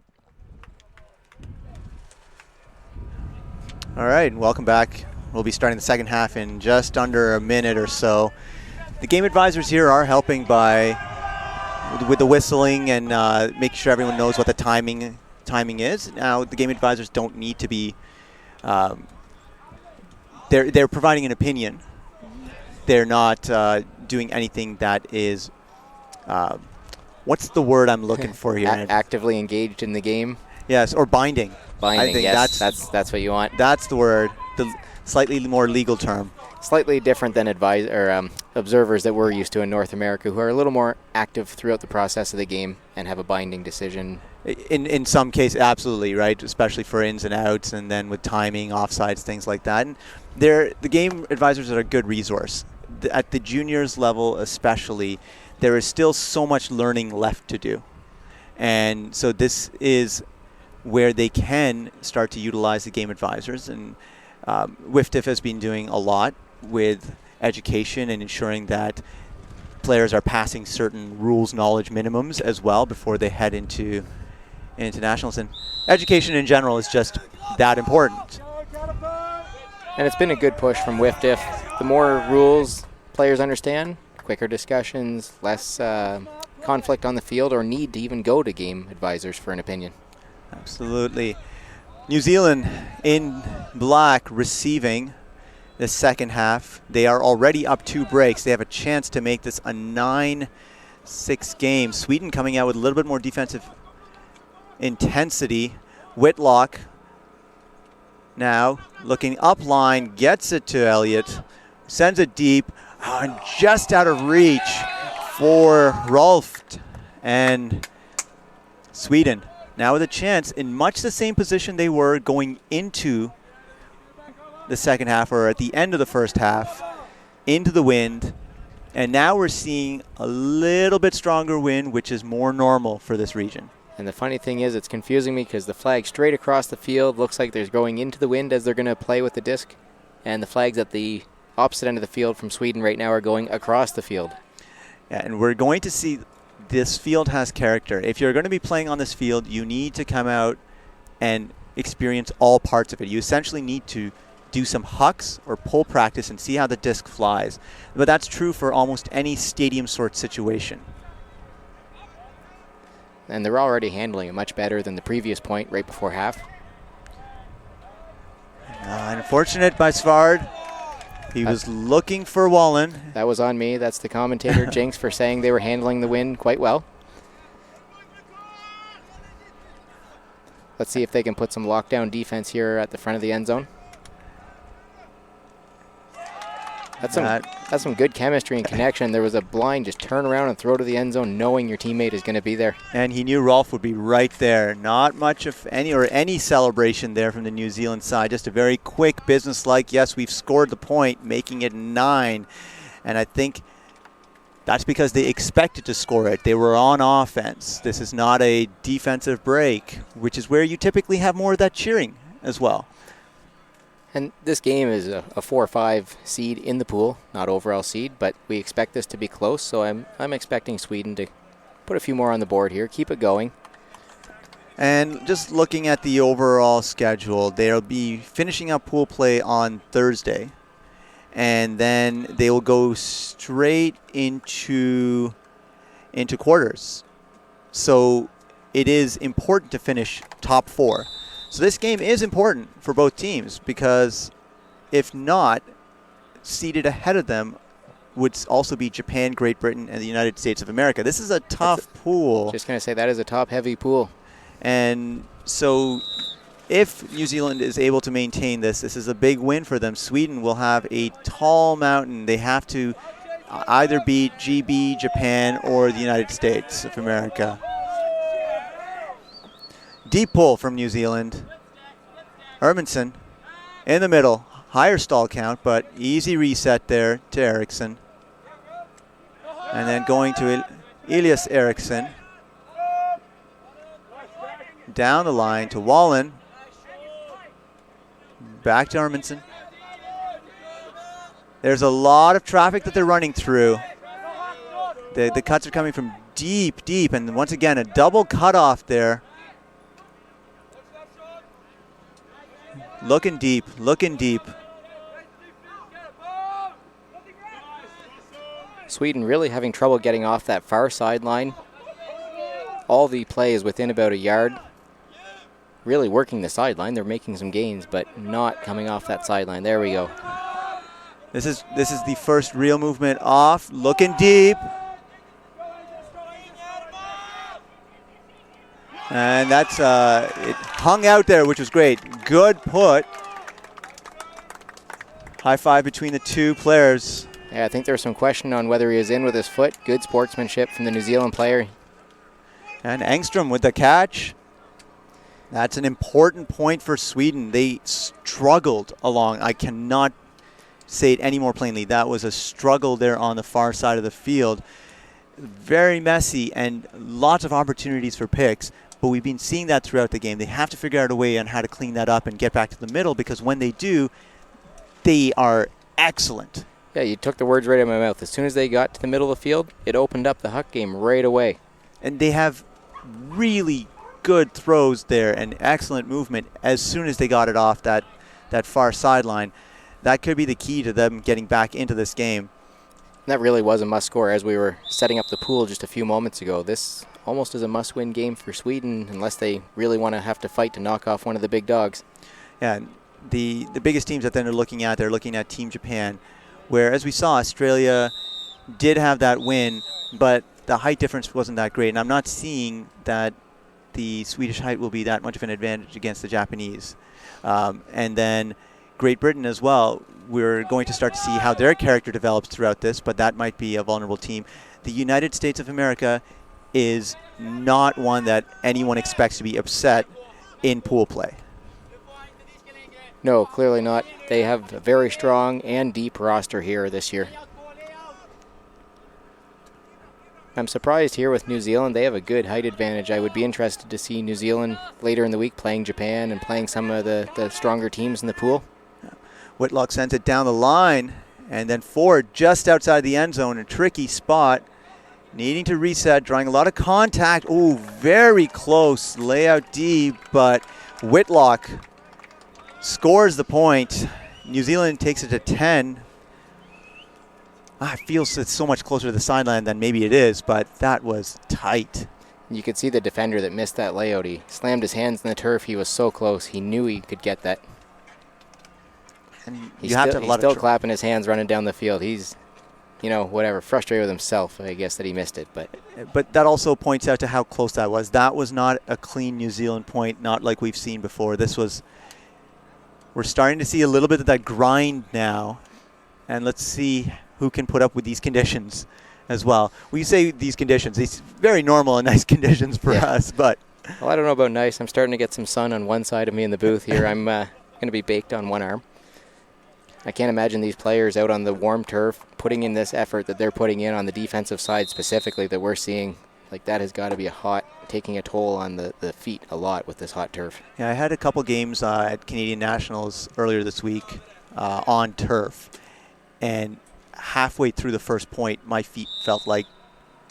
All right, and welcome back. We'll be starting the second half in just under a minute or so. The game advisors here are helping with the whistling and making sure everyone knows what the timing is. Now, the game advisors don't need to be. They're providing an opinion. They're not doing anything that is. What's the word I'm looking for here? Actively engaged in the game. Yes, or binding. Binding. I think yes, that's what you want. That's the word. The slightly more legal term. Slightly different than observers that we're used to in North America, who are a little more active throughout the process of the game and have a binding decision. In some cases, absolutely, right? Especially for ins and outs, and then with timing, offsides, things like that. And the game advisors are a good resource. At the juniors level especially, there is still so much learning left to do. And so this is where they can start to utilize the game advisors. And WIFTIF has been doing a lot with education and ensuring that players are passing certain rules knowledge minimums as well before they head into nationals. And education in general is just that important. And it's been a good push from WIFTIF. The more rules players understand, quicker discussions, less conflict on the field or need to even go to game advisors for an opinion. Absolutely. New Zealand in black receiving the second half. They are already up 2 breaks. They have a chance to make this a 9-6 game. Sweden coming out with a little bit more defensive intensity. Whitlock now looking up line, gets it to Elliott, sends it deep, and just out of reach for Rolf. And Sweden now with a chance in much the same position they were going into the second half, or at the end of the first half, into the wind. And now we're seeing a little bit stronger wind, which is more normal for this region. And the funny thing is, it's confusing me because the flag straight across the field looks like there's going into the wind as they're going to play with the disc. And the flags at the opposite end of the field from Sweden right now are going across the field. Yeah, and we're going to see this field has character. If you're going to be playing on this field, you need to come out and experience all parts of it. You essentially need to do some hucks or pull practice and see how the disc flies. But that's true for almost any stadium sort situation. And they're already handling it much better than the previous point right before half. Unfortunate by Svard. He was looking for Wallen. That was on me. That's the commentator, Jinx, for saying they were handling the wind quite well. Let's see if they can put some lockdown defense here at the front of the end zone. That's some good chemistry and connection. There was a blind just turn around and throw to the end zone knowing your teammate is going to be there. And he knew Rolf would be right there. Not much of any celebration there from the New Zealand side. Just a very quick, business-like, yes, we've scored the point, making it 9. And I think that's because they expected to score it. They were on offense. This is not a defensive break, which is where you typically have more of that cheering as well. And this game is a 4 or 5 seed in the pool, not overall seed, but we expect this to be close, so I'm expecting Sweden to put a few more on the board here, keep it going. And just looking at the overall schedule, they'll be finishing up pool play on Thursday, and then they will go straight into quarters. So it is important to finish top 4. So this game is important for both teams because if not, seated ahead of them would also be Japan, Great Britain, and the United States of America. This is a tough pool. Just going to say that is a top-heavy pool. And so if New Zealand is able to maintain this is a big win for them. Sweden will have a tall mountain. They have to either beat GB, Japan, or the United States of America. Deep pull from New Zealand. Hermansen in the middle. Higher stall count, but easy reset there to Eriksson. And then going to Elias Eriksson. Down the line to Wallen. Back to Hermansen. There's a lot of traffic that they're running through. The cuts are coming from deep, and once again, a double cutoff there Looking deep, looking deep. Sweden really having trouble getting off that far sideline. All the play is within about a yard. Really working the sideline. They're making some gains, but not coming off that sideline. There we go. This is the first real movement off. Looking deep. And that's it hung out there, which was great. Good put. High five between the two players. Yeah, I think there was some question on whether he was in with his foot. Good sportsmanship from the New Zealand player. And Engstrom with the catch. That's an important point for Sweden. They struggled along. I cannot say it any more plainly. That was a struggle there on the far side of the field. Very messy and lots of opportunities for picks. But we've been seeing that throughout the game. They have to figure out a way on how to clean that up and get back to the middle, because when they do, they are excellent. Yeah, you took the words right out of my mouth. As soon as they got to the middle of the field, it opened up the Huck game right away. And they have really good throws there and excellent movement as soon as they got it off that far sideline. That could be the key to them getting back into this game. That really was a must score. As we were setting up the pool just a few moments ago, this almost is a must win game for Sweden unless they really want to have to fight to knock off one of the big dogs. Yeah, the biggest teams that they're looking at Team Japan, where, as we saw, Australia did have that win, but the height difference wasn't that great. And I'm not seeing that the Swedish height will be that much of an advantage against the Japanese. And then Great Britain as well. We're going to start to see how their character develops throughout this, but that might be a vulnerable team. The United States of America is not one that anyone expects to be upset in pool play. No, clearly not. They have a very strong and deep roster here this year. I'm surprised here with New Zealand. They have a good height advantage. I would be interested to see New Zealand later in the week playing Japan and playing some of the stronger teams in the pool. Whitlock sends it down the line, and then Ford just outside the end zone, a tricky spot. Needing to reset, drawing a lot of contact. Ooh, very close. Layout D, but Whitlock scores the point. New Zealand takes it to 10. It feels it's so much closer to the sideline than maybe it is, but that was tight. You could see the defender that missed that layout. He slammed his hands in the turf. He was so close. He knew he could get that. And he's still clapping his hands running down the field. He's, frustrated with himself, I guess, that he missed it. But that also points out to how close that was. That was not a clean New Zealand point, not like we've seen before. We're starting to see a little bit of that grind now, and let's see who can put up with these conditions as well. We say these conditions, these very normal and nice conditions for us, but... Well, I don't know about nice. I'm starting to get some sun on one side of me in the booth here. I'm going to be baked on one arm. I can't imagine these players out on the warm turf putting in this effort that they're putting in on the defensive side specifically that we're seeing. Like, that has got to be taking a toll on the feet a lot with this hot turf. Yeah, I had a couple games at Canadian Nationals earlier this week on turf, and halfway through the first point, my feet felt like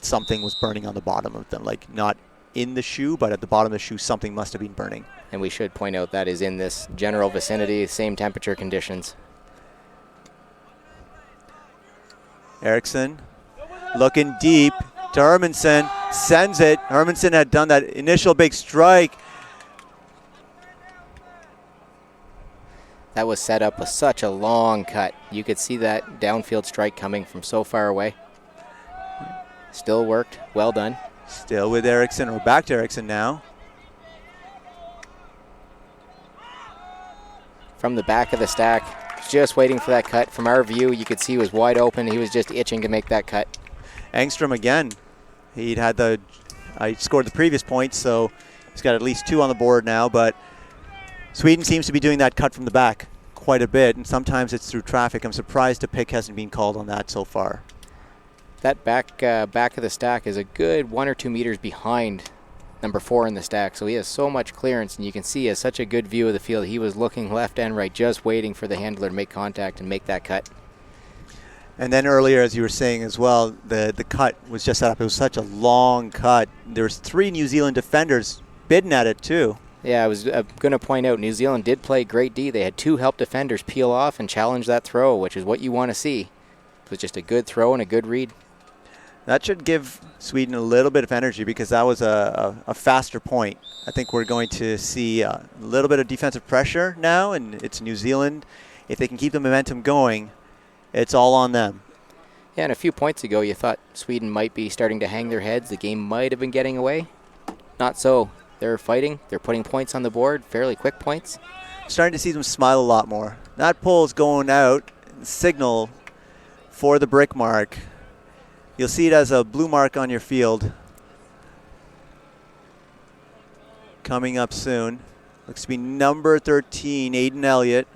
something was burning on the bottom of them. Like, not in the shoe, but at the bottom of the shoe, something must have been burning. And we should point out that is in this general vicinity, same temperature conditions. Eriksson looking deep to Hermansen, sends it. Hermansen had done that initial big strike. That was set up with such a long cut. You could see that downfield strike coming from so far away. Still worked. Well done. Still with Eriksson. We're back to Eriksson now. From the back of the stack. Just waiting for that cut. From our view, you could see he was wide open. He was just itching to make that cut. Engstrom again. He scored the previous point, so he's got at least 2 on the board now, but Sweden seems to be doing that cut from the back quite a bit, and sometimes it's through traffic. I'm surprised a pick hasn't been called on that so far. That back of the stack is a good 1 or 2 meters behind number 4 in the stack, so he has so much clearance, and you can see he has such a good view of the field. He was looking left and right, just waiting for the handler to make contact and make that cut. And then earlier, as you were saying as well, the cut was just set up. It was such a long cut. There was 3 New Zealand defenders bidding at it too. Yeah, I was going to point out New Zealand did play great D. They had 2 help defenders peel off and challenge that throw, which is what you want to see. It was just a good throw and a good read. That should give Sweden a little bit of energy because that was a faster point. I think we're going to see a little bit of defensive pressure now, and it's New Zealand. If they can keep the momentum going, it's all on them. Yeah, and a few points ago, you thought Sweden might be starting to hang their heads. The game might have been getting away. Not so. They're fighting. They're putting points on the board, fairly quick points. Starting to see them smile a lot more. That pull is going out, signal for the brick mark. You'll see it as a blue mark on your field. Coming up soon. Looks to be number 13, Aiden Elliott.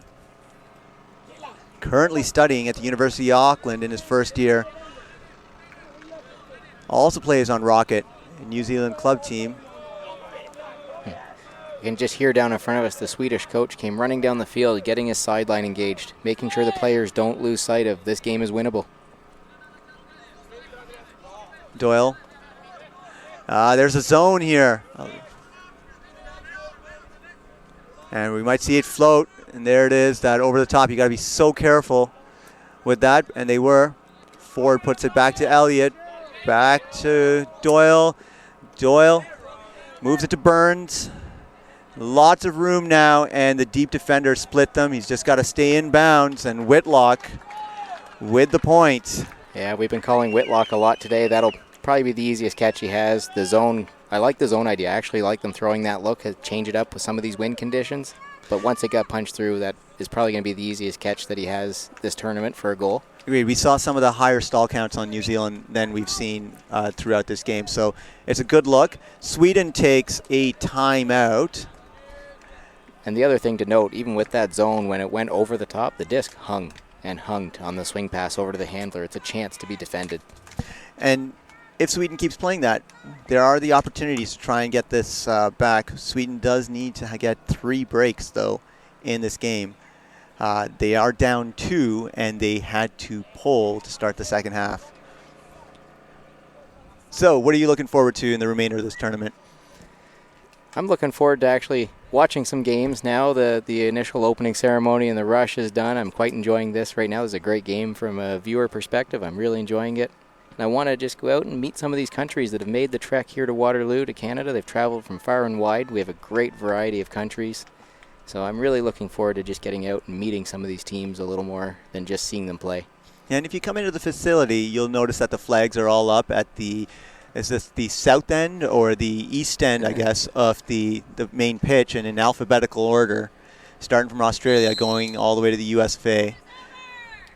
Currently studying at the University of Auckland in his first year. Also plays on Rocket, a New Zealand club team. You can just hear down in front of us the Swedish coach came running down the field, getting his sideline engaged, making sure the players don't lose sight of this game is winnable. Doyle. There's a zone here. And we might see it float. And there it is, that over the top. You got to be so careful with that. And they were. Ford puts it back to Elliott. Back to Doyle. Doyle moves it to Burns. Lots of room now, and the deep defender split them. He's just got to stay in bounds, and Whitlock with the point. Yeah, we've been calling Whitlock a lot today. That'll probably be the easiest catch he has. The zone, I like the zone idea. I actually like them throwing that look, change it up with some of these wind conditions. But once it got punched through, that is probably going to be the easiest catch that he has this tournament for a goal. Agreed. We saw some of the higher stall counts on New Zealand than we've seen throughout this game. So it's a good look. Sweden takes a timeout. And the other thing to note, even with that zone, when it went over the top, the disc hung and hung on the swing pass over to the handler. It's a chance to be defended. And if Sweden keeps playing that, there are the opportunities to try and get this back. Sweden does need to get 3 breaks, though, in this game. They are down 2, and they had to pull to start the second half. So what are you looking forward to in the remainder of this tournament? I'm looking forward to actually watching some games now. The initial opening ceremony and the rush is done. I'm quite enjoying this right now. This is a great game from a viewer perspective. I'm really enjoying it. And I want to just go out and meet some of these countries that have made the trek here to Waterloo, to Canada. They've traveled from far and wide. We have a great variety of countries. So I'm really looking forward to just getting out and meeting some of these teams a little more than just seeing them play. And if you come into the facility, you'll notice that the flags are all up at the, is this the south end or the east end, I guess, of the main pitch, and in alphabetical order, starting from Australia, going all the way to the USFA.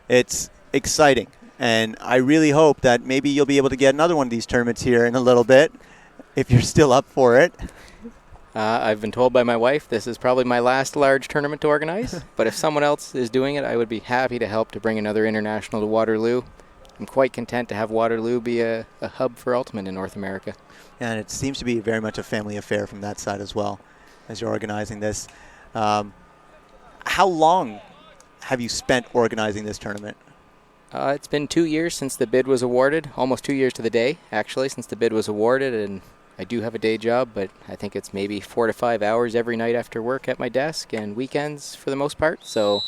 It's exciting, and I really hope that maybe you'll be able to get another one of these tournaments here in a little bit, if you're still up for it. I've been told by my wife this is probably my last large tournament to organize, but if someone else is doing it, I would be happy to help to bring another international to Waterloo. I'm quite content to have Waterloo be a hub for Ultimate in North America. And it seems to be very much a family affair from that side as well, as you're organizing this. How long have you spent organizing this tournament? It's been 2 years since the bid was awarded, almost 2 years to the day, actually, since the bid was awarded, and I do have a day job, but I think it's maybe 4 to 5 hours every night after work at my desk, and weekends for the most part, so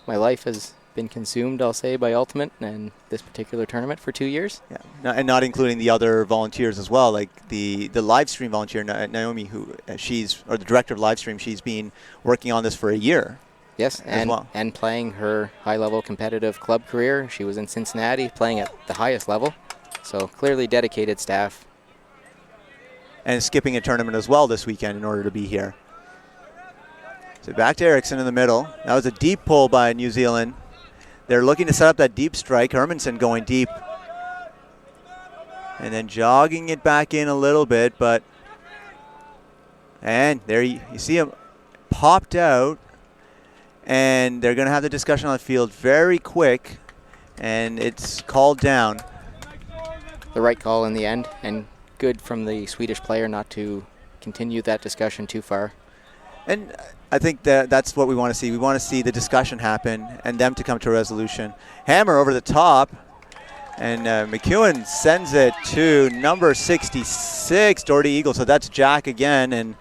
my life has been consumed, I'll say, by Ultimate and this particular tournament for 2 years. Yeah, and not including the other volunteers as well, like the live stream volunteer, Naomi, who or the director of live stream, she's been working on this for a year. Yes, and playing her high-level competitive club career. She was in Cincinnati playing at the highest level, so clearly dedicated staff. And skipping a tournament as well this weekend in order to be here. So back to Eriksson in the middle. That was a deep pull by New Zealand. They're looking to set up that deep strike. Hermanson going deep. And then jogging it back in a little bit, and there you see him popped out. And they're going to have the discussion on the field very quick, and it's called down. The right call in the end, and good from the Swedish player not to continue that discussion too far. And I think that's what we want to see. We want to see the discussion happen and them to come to a resolution. Hammer over the top, and McEwen sends it to number 66, Doherty Eagle. So that's Jack again, and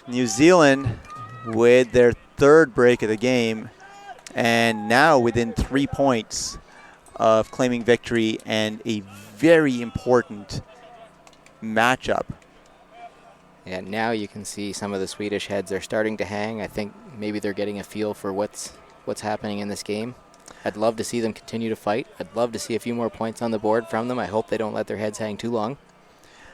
New Zealand with their third break of the game, and now within 3 points of claiming victory and a very important matchup. Yeah, now you can see some of the Swedish heads are starting to hang. I think maybe they're getting a feel for what's happening in this game. I'd love to see them continue to fight. I'd love to see a few more points on the board from them. I hope they don't let their heads hang too long.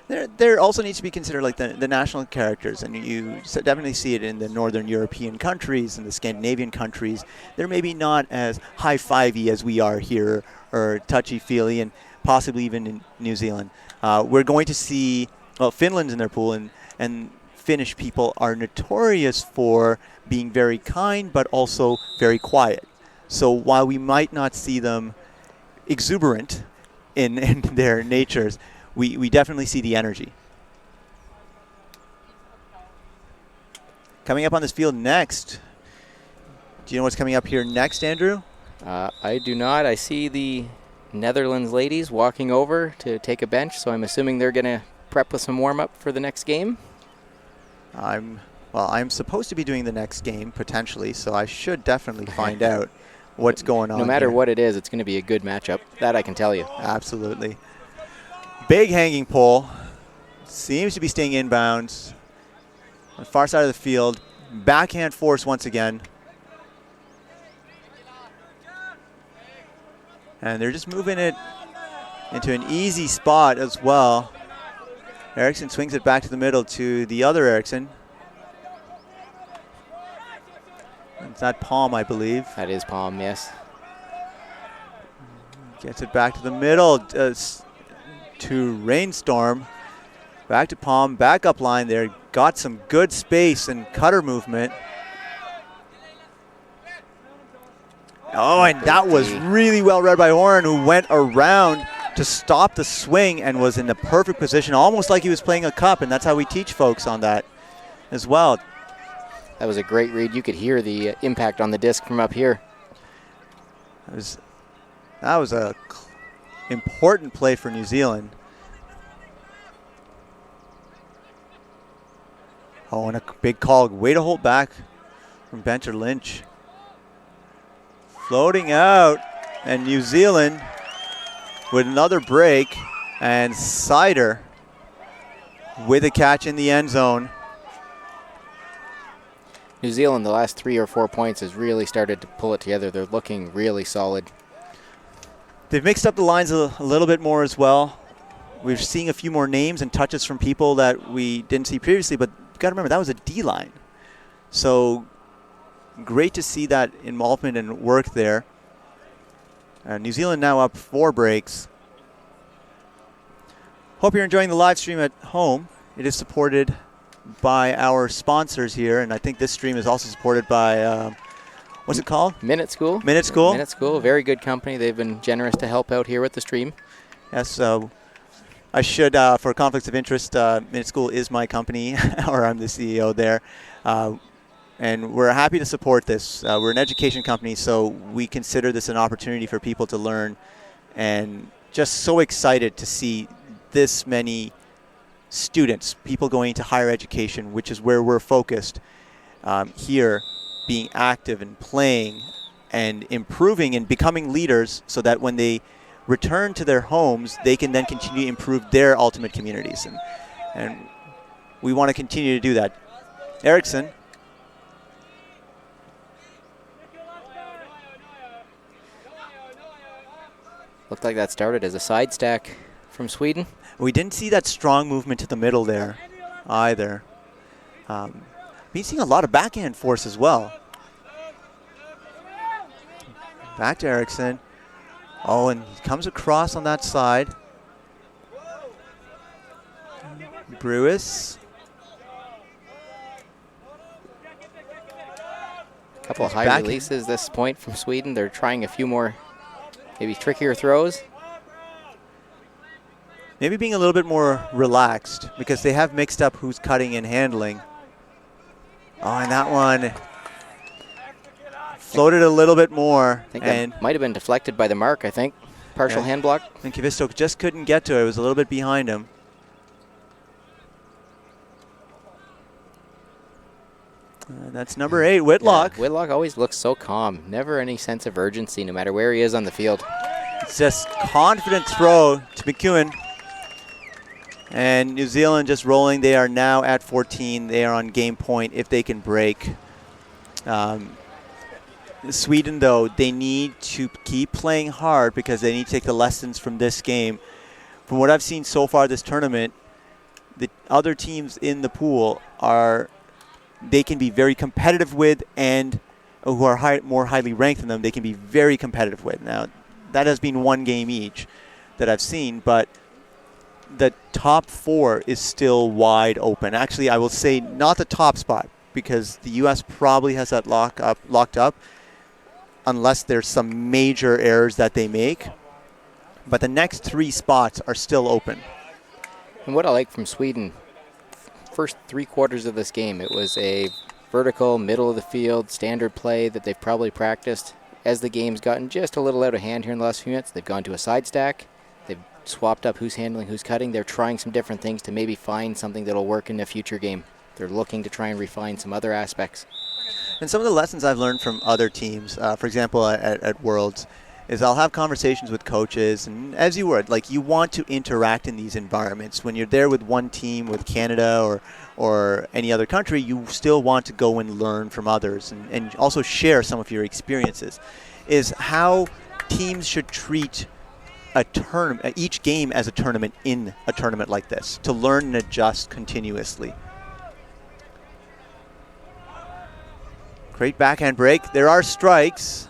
There also needs to be considered like the national characters, and you definitely see it in the Northern European countries and the Scandinavian countries. They're maybe not as high-fivey as we are here, or touchy-feely, and possibly even in New Zealand. We're going to see, well, Finland's in their pool, and Finnish people are notorious for being very kind, but also very quiet. So while we might not see them exuberant in their natures, we definitely see the energy. Coming up on this field next, do you know what's coming up here next, Andrew? I do not. I see the Netherlands ladies walking over to take a bench, so I'm assuming they're going to prep with some warm-up for the next game. I'm supposed to be doing the next game, potentially, so I should definitely find out what's going on. No matter here. what it is, it's going to be a good matchup. That I can tell you. Absolutely. Big hanging pole. Seems to be staying inbounds. On the far side of the field. Backhand force once again. And they're just moving it into an easy spot as well. Eriksson swings it back to the middle to the other Eriksson. It's that Palm, I believe. That is Palm, yes. Gets it back to the middle to Rainstorm. Back to Palm, back up line there. Got some good space and cutter movement. Oh, and that was really well read by Horan, who went around to stop the swing and was in the perfect position, almost like he was playing a cup, and that's how we teach folks on that as well. That was a great read. You could hear the impact on the disc from up here. That was a important play for New Zealand. Oh, and a big call. Way to hold back from Bencher Lynch. Floating out, and New Zealand with another break, and Sider with a catch in the end zone. New Zealand, the last 3 or 4 points, has really started to pull it together. They're looking really solid. They've mixed up the lines a little bit more as well. We're seeing a few more names and touches from people that we didn't see previously, but you've got to remember, that was a D-line. So great to see that involvement and work there. New Zealand now up 4 breaks. Hope you're enjoying the live stream at home. It is supported by our sponsors here, and I think this stream is also supported by, what's it called? Minute School. Minute School. Minute School, very good company. They've been generous to help out here with the stream. Yes, I should, for conflicts of interest, Minute School is my company, or I'm the CEO there. And we're happy to support this. We're an education company, so we consider this an opportunity for people to learn, and just so excited to see this many students, people going to higher education, which is where we're focused here, being active and playing and improving and becoming leaders, so that when they return to their homes, they can then continue to improve their ultimate communities. And we want to continue to do that. Eriksson. Looked like that started as a side stack from Sweden. We didn't see that strong movement to the middle there either. Been seeing a lot of backhand force as well. Back to Eriksson. Oh, and he comes across on that side. Brewis. A couple of high releases this point from Sweden. They're trying a few more, maybe trickier throws. Maybe being a little bit more relaxed, because they have mixed up who's cutting and handling. Oh, and that one floated a little bit more. I think that might have been deflected by the mark, I think. Partial hand block. And Kivisto just couldn't get to it. It was a little bit behind him. That's number 8, Whitlock. Yeah, Whitlock always looks so calm. Never any sense of urgency, no matter where he is on the field. It's just confident throw to McEwen. And New Zealand just rolling. They are now at 14. They are on game point if they can break. Sweden, though, they need to keep playing hard because they need to take the lessons from this game. From what I've seen so far this tournament, the other teams in the pool they can be very competitive with, and who are more highly ranked than them, they can be very competitive with. Now, that has been one game each that I've seen, but the top 4 is still wide open. Actually, I will say not the top spot, because the U.S. probably has that locked up unless there's some major errors that they make. But the next 3 spots are still open. And what I like from Sweden, first 3 quarters of this game, it was a vertical, middle of the field, standard play that they've probably practiced. As the game's gotten just a little out of hand here in the last few minutes, they've gone to a side stack. They've swapped up who's handling, who's cutting. They're trying some different things to maybe find something that'll work in a future game. They're looking to try and refine some other aspects. And some of the lessons I've learned from other teams, for example, at Worlds, is I'll have conversations with coaches, and as you would, like, you want to interact in these environments. When you're there with one team, with Canada or any other country, you still want to go and learn from others and also share some of your experiences. Is how teams should treat a tournament, each game as a tournament in a tournament like this, to learn and adjust continuously. Great backhand break. There are strikes,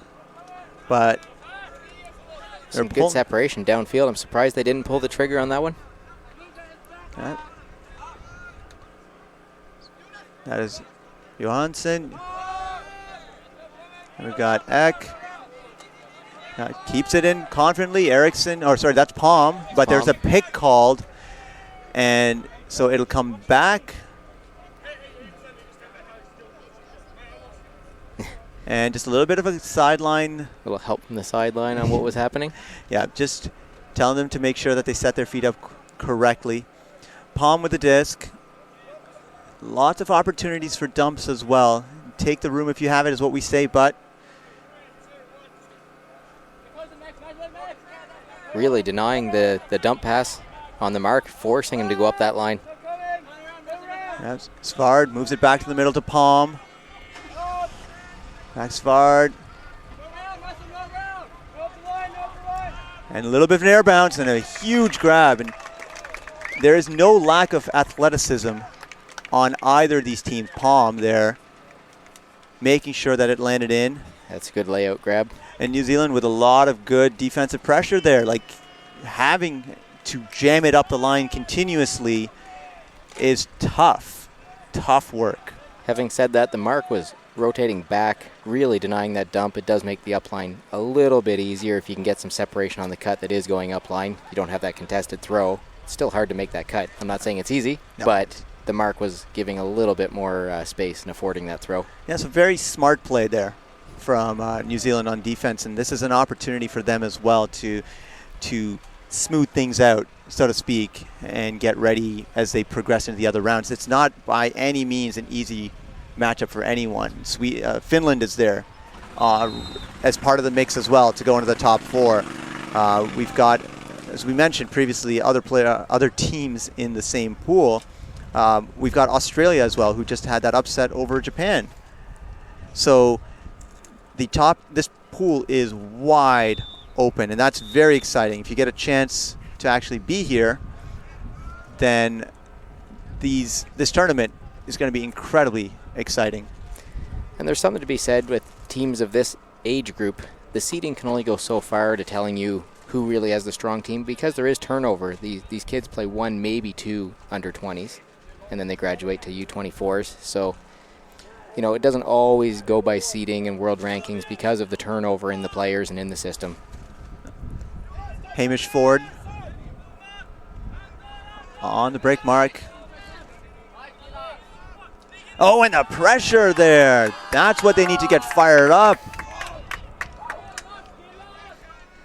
but some good separation downfield. I'm surprised they didn't pull the trigger on that one. That is Johansson. And we've got Eck. Keeps it in confidently. Eriksson, that's Palm, but there's a pick called, and so it'll come back. And just a little bit of a sideline. A little help from the sideline on what was happening. Yeah, just telling them to make sure that they set their feet up correctly. Palm with the disc. Lots of opportunities for dumps as well. Take the room if you have it, is what we say, but really denying the dump pass on the mark, forcing him to go up that line. Yeah, Svard moves it back to the middle to Palm. Back Svard. And a little bit of an air bounce and a huge grab. And there is no lack of athleticism on either of these teams. Palm there, making sure that it landed in. That's a good layout grab. And New Zealand with a lot of good defensive pressure there. Like, having to jam it up the line continuously is tough. Tough work. Having said that, the mark was rotating back, really denying that dump. It does make the upline a little bit easier if you can get some separation on the cut that is going upline. You don't have that contested throw. It's still hard to make that cut. I'm not saying it's easy, but the mark was giving a little bit more space and affording that throw. Yeah, so very smart play there from New Zealand on defense, and this is an opportunity for them as well to smooth things out, so to speak, and get ready as they progress into the other rounds. It's not by any means an easy matchup for anyone. Finland is there as part of the mix as well to go into the top 4. We've got, as we mentioned previously, other teams in the same pool. We've got Australia as well, who just had that upset over Japan. So this pool is wide open, and that's very exciting. If you get a chance to actually be here, then this tournament is going to be incredibly exciting. And there's something to be said with teams of this age group. The seeding can only go so far to telling you who really has the strong team, because there is turnover. These kids play 1, maybe 2 under 20s, and then they graduate to U24s. So, it doesn't always go by seeding and world rankings because of the turnover in the players and in the system. Hamish Ford on the break mark. Oh, and the pressure there. That's what they need to get fired up.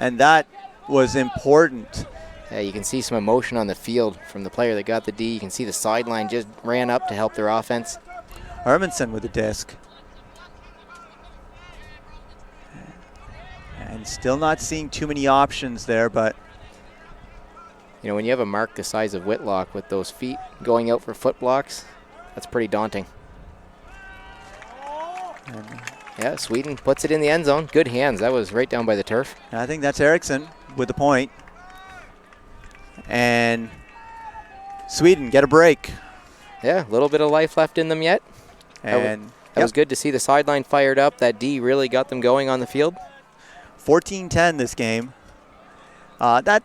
And that was important. Yeah, you can see some emotion on the field from the player that got the D. You can see the sideline just ran up to help their offense. Hermansen with the disc. And still not seeing too many options there, but You know, when you have a mark the size of Whitlock with those feet going out for foot blocks, that's pretty daunting. Yeah, Sweden puts it in the end zone. Good hands. That was right down by the turf. I think that's Eriksson with the point. And Sweden get a break. Yeah, a little bit of life left in them yet. And that was good to see the sideline fired up. That D really got them going on the field. 14-10 this game. That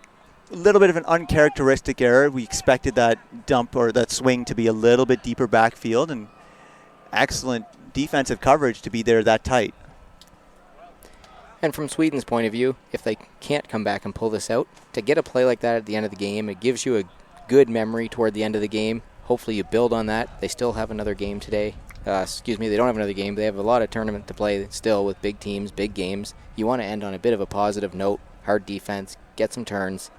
little bit of an uncharacteristic error. We expected that dump or that swing to be a little bit deeper backfield, and excellent defensive coverage to be there that tight. And from Sweden's point of view, if they can't come back and pull this out, to get a play like that at the end of the game, it gives you a good memory toward the end of the game. Hopefully you build on that. They still have another game today. They don't have another game. They have a lot of tournament to play still with big teams, big games. You want to end on a bit of a positive note, hard defense, get some turns.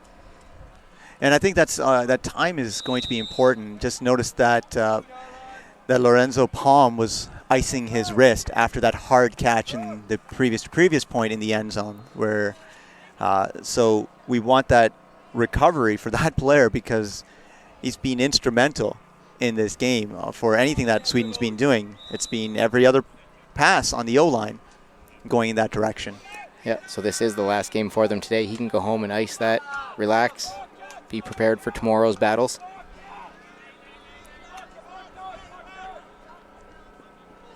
And I think that's that time is going to be important. Just notice that that Lorenzo Palm was icing his wrist after that hard catch in the previous point in the end zone. Where so we want that recovery for that player because he's been instrumental in this game for anything that Sweden's been doing. It's been every other pass on the O-line going in that direction. Yeah, so this is the last game for them today. He can go home and ice that, relax, be prepared for tomorrow's battles.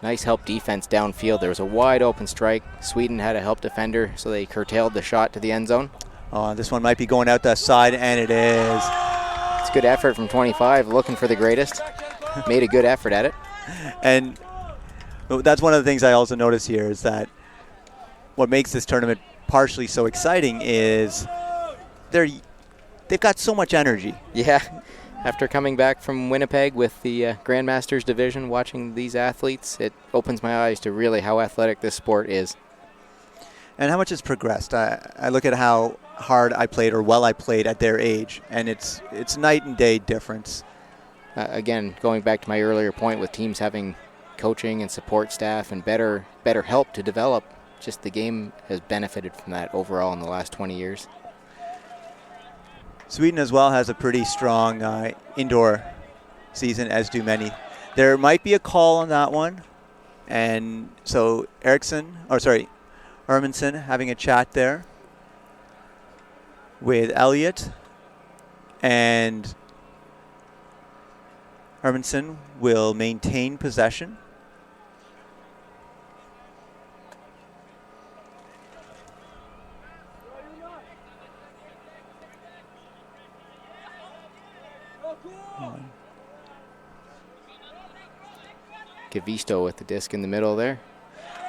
Nice help defense downfield. There was a wide open strike. Sweden had a help defender, so they curtailed the shot to the end zone. This one might be going out that side, and it is. It's good effort from 25, looking for the greatest. Made a good effort at it. And that's one of the things I also notice here is that what makes this tournament partially so exciting is they've got so much energy. Yeah. After coming back from Winnipeg with the Grandmasters division, watching these athletes, it opens my eyes to really how athletic this sport is. And how much it's progressed. I look at how hard I played or well I played at their age, and it's night and day difference. Again, going back to my earlier point with teams having coaching and support staff and better help to develop, just the game has benefited from that overall in the last 20 years. Sweden as well has a pretty strong indoor season, as do many. There might be a call on that one. And so Hermansen having a chat there with Elliott. And Hermansen will maintain possession. Gavisto with the disc in the middle there.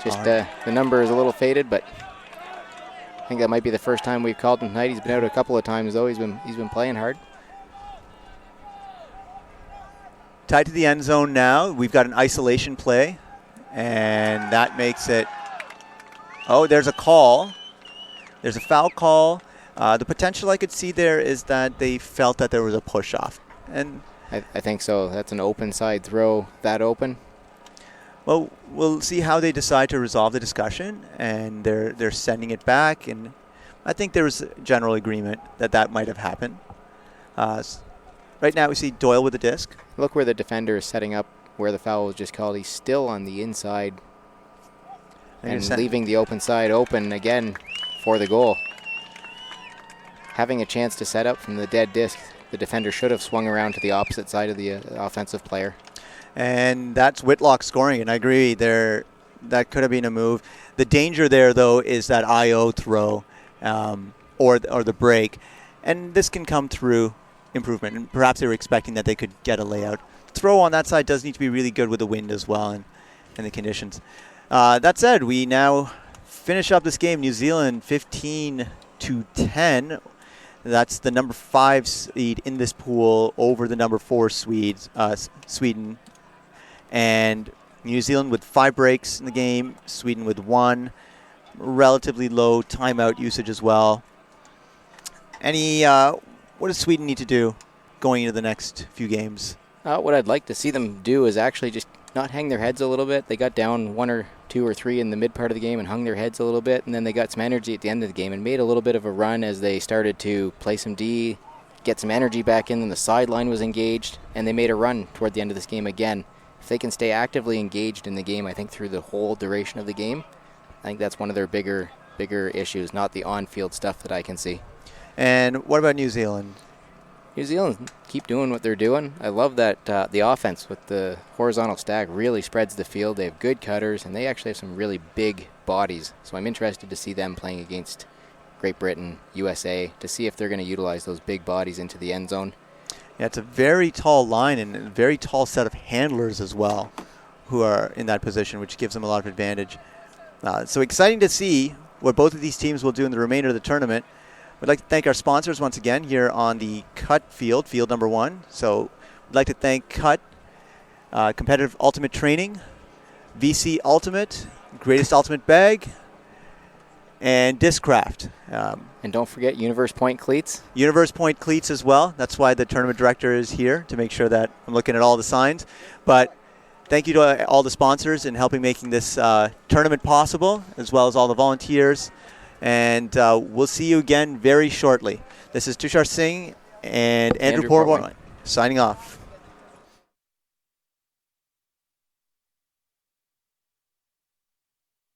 Just the number is a little faded, but I think that might be the first time we've called him tonight. He's been out a couple of times though. He's been playing hard. Tied to the end zone now. We've got an isolation play, and that makes it. Oh, there's a call. There's a foul call. The potential I could see there is that they felt that there was a push off, and I think so. That's an open side throw. That open. Well, we'll see how they decide to resolve the discussion, and they're sending it back, and I think there was general agreement that might have happened. Right now we see Doyle with the disc. Look where the defender is setting up where the foul was just called. He's still on the inside and leaving the open side open again for the goal. Having a chance to set up from the dead disc, the defender should have swung around to the opposite side of the offensive player. And that's Whitlock scoring, and I agree there. That could have been a move. The danger there, though, is that IO throw or the break, and this can come through improvement. And perhaps they were expecting that they could get a layout. Throw on that side does need to be really good with the wind as well and the conditions. That said, we now finish up this game. New Zealand 15-10. That's the number 5 seed in this pool over the number 4 Sweden. And New Zealand with 5 breaks in the game, Sweden with 1. Relatively low timeout usage as well. What does Sweden need to do going into the next few games? What I'd like to see them do is actually just not hang their heads a little bit. They got down 1 or 2 or 3 in the mid part of the game and hung their heads a little bit, and then they got some energy at the end of the game and made a little bit of a run as they started to play some D, get some energy back in, and the sideline was engaged, and they made a run toward the end of this game again. If they can stay actively engaged in the game, I think through the whole duration of the game, I think that's one of their bigger issues, not the on-field stuff that I can see. And what about New Zealand? New Zealand keep doing what they're doing. I love that the offense with the horizontal stack really spreads the field. They have good cutters, and they actually have some really big bodies. So I'm interested to see them playing against Great Britain, USA, to see if they're going to utilize those big bodies into the end zone. Yeah, it's a very tall line and a very tall set of handlers as well who are in that position, which gives them a lot of advantage. So exciting to see what both of these teams will do in the remainder of the tournament. We'd like to thank our sponsors once again here on the Cut field number 1. So we'd like to thank Cut, Competitive Ultimate Training, VC Ultimate, Greatest Ultimate Bag, and Discraft. And don't forget Universe Point Cleats. Universe Point Cleats as well. That's why the tournament director is here, to make sure that I'm looking at all the signs. But thank you to all the sponsors in helping making this tournament possible, as well as all the volunteers. And we'll see you again very shortly. This is Tushar Singh and Andrew Portman signing off.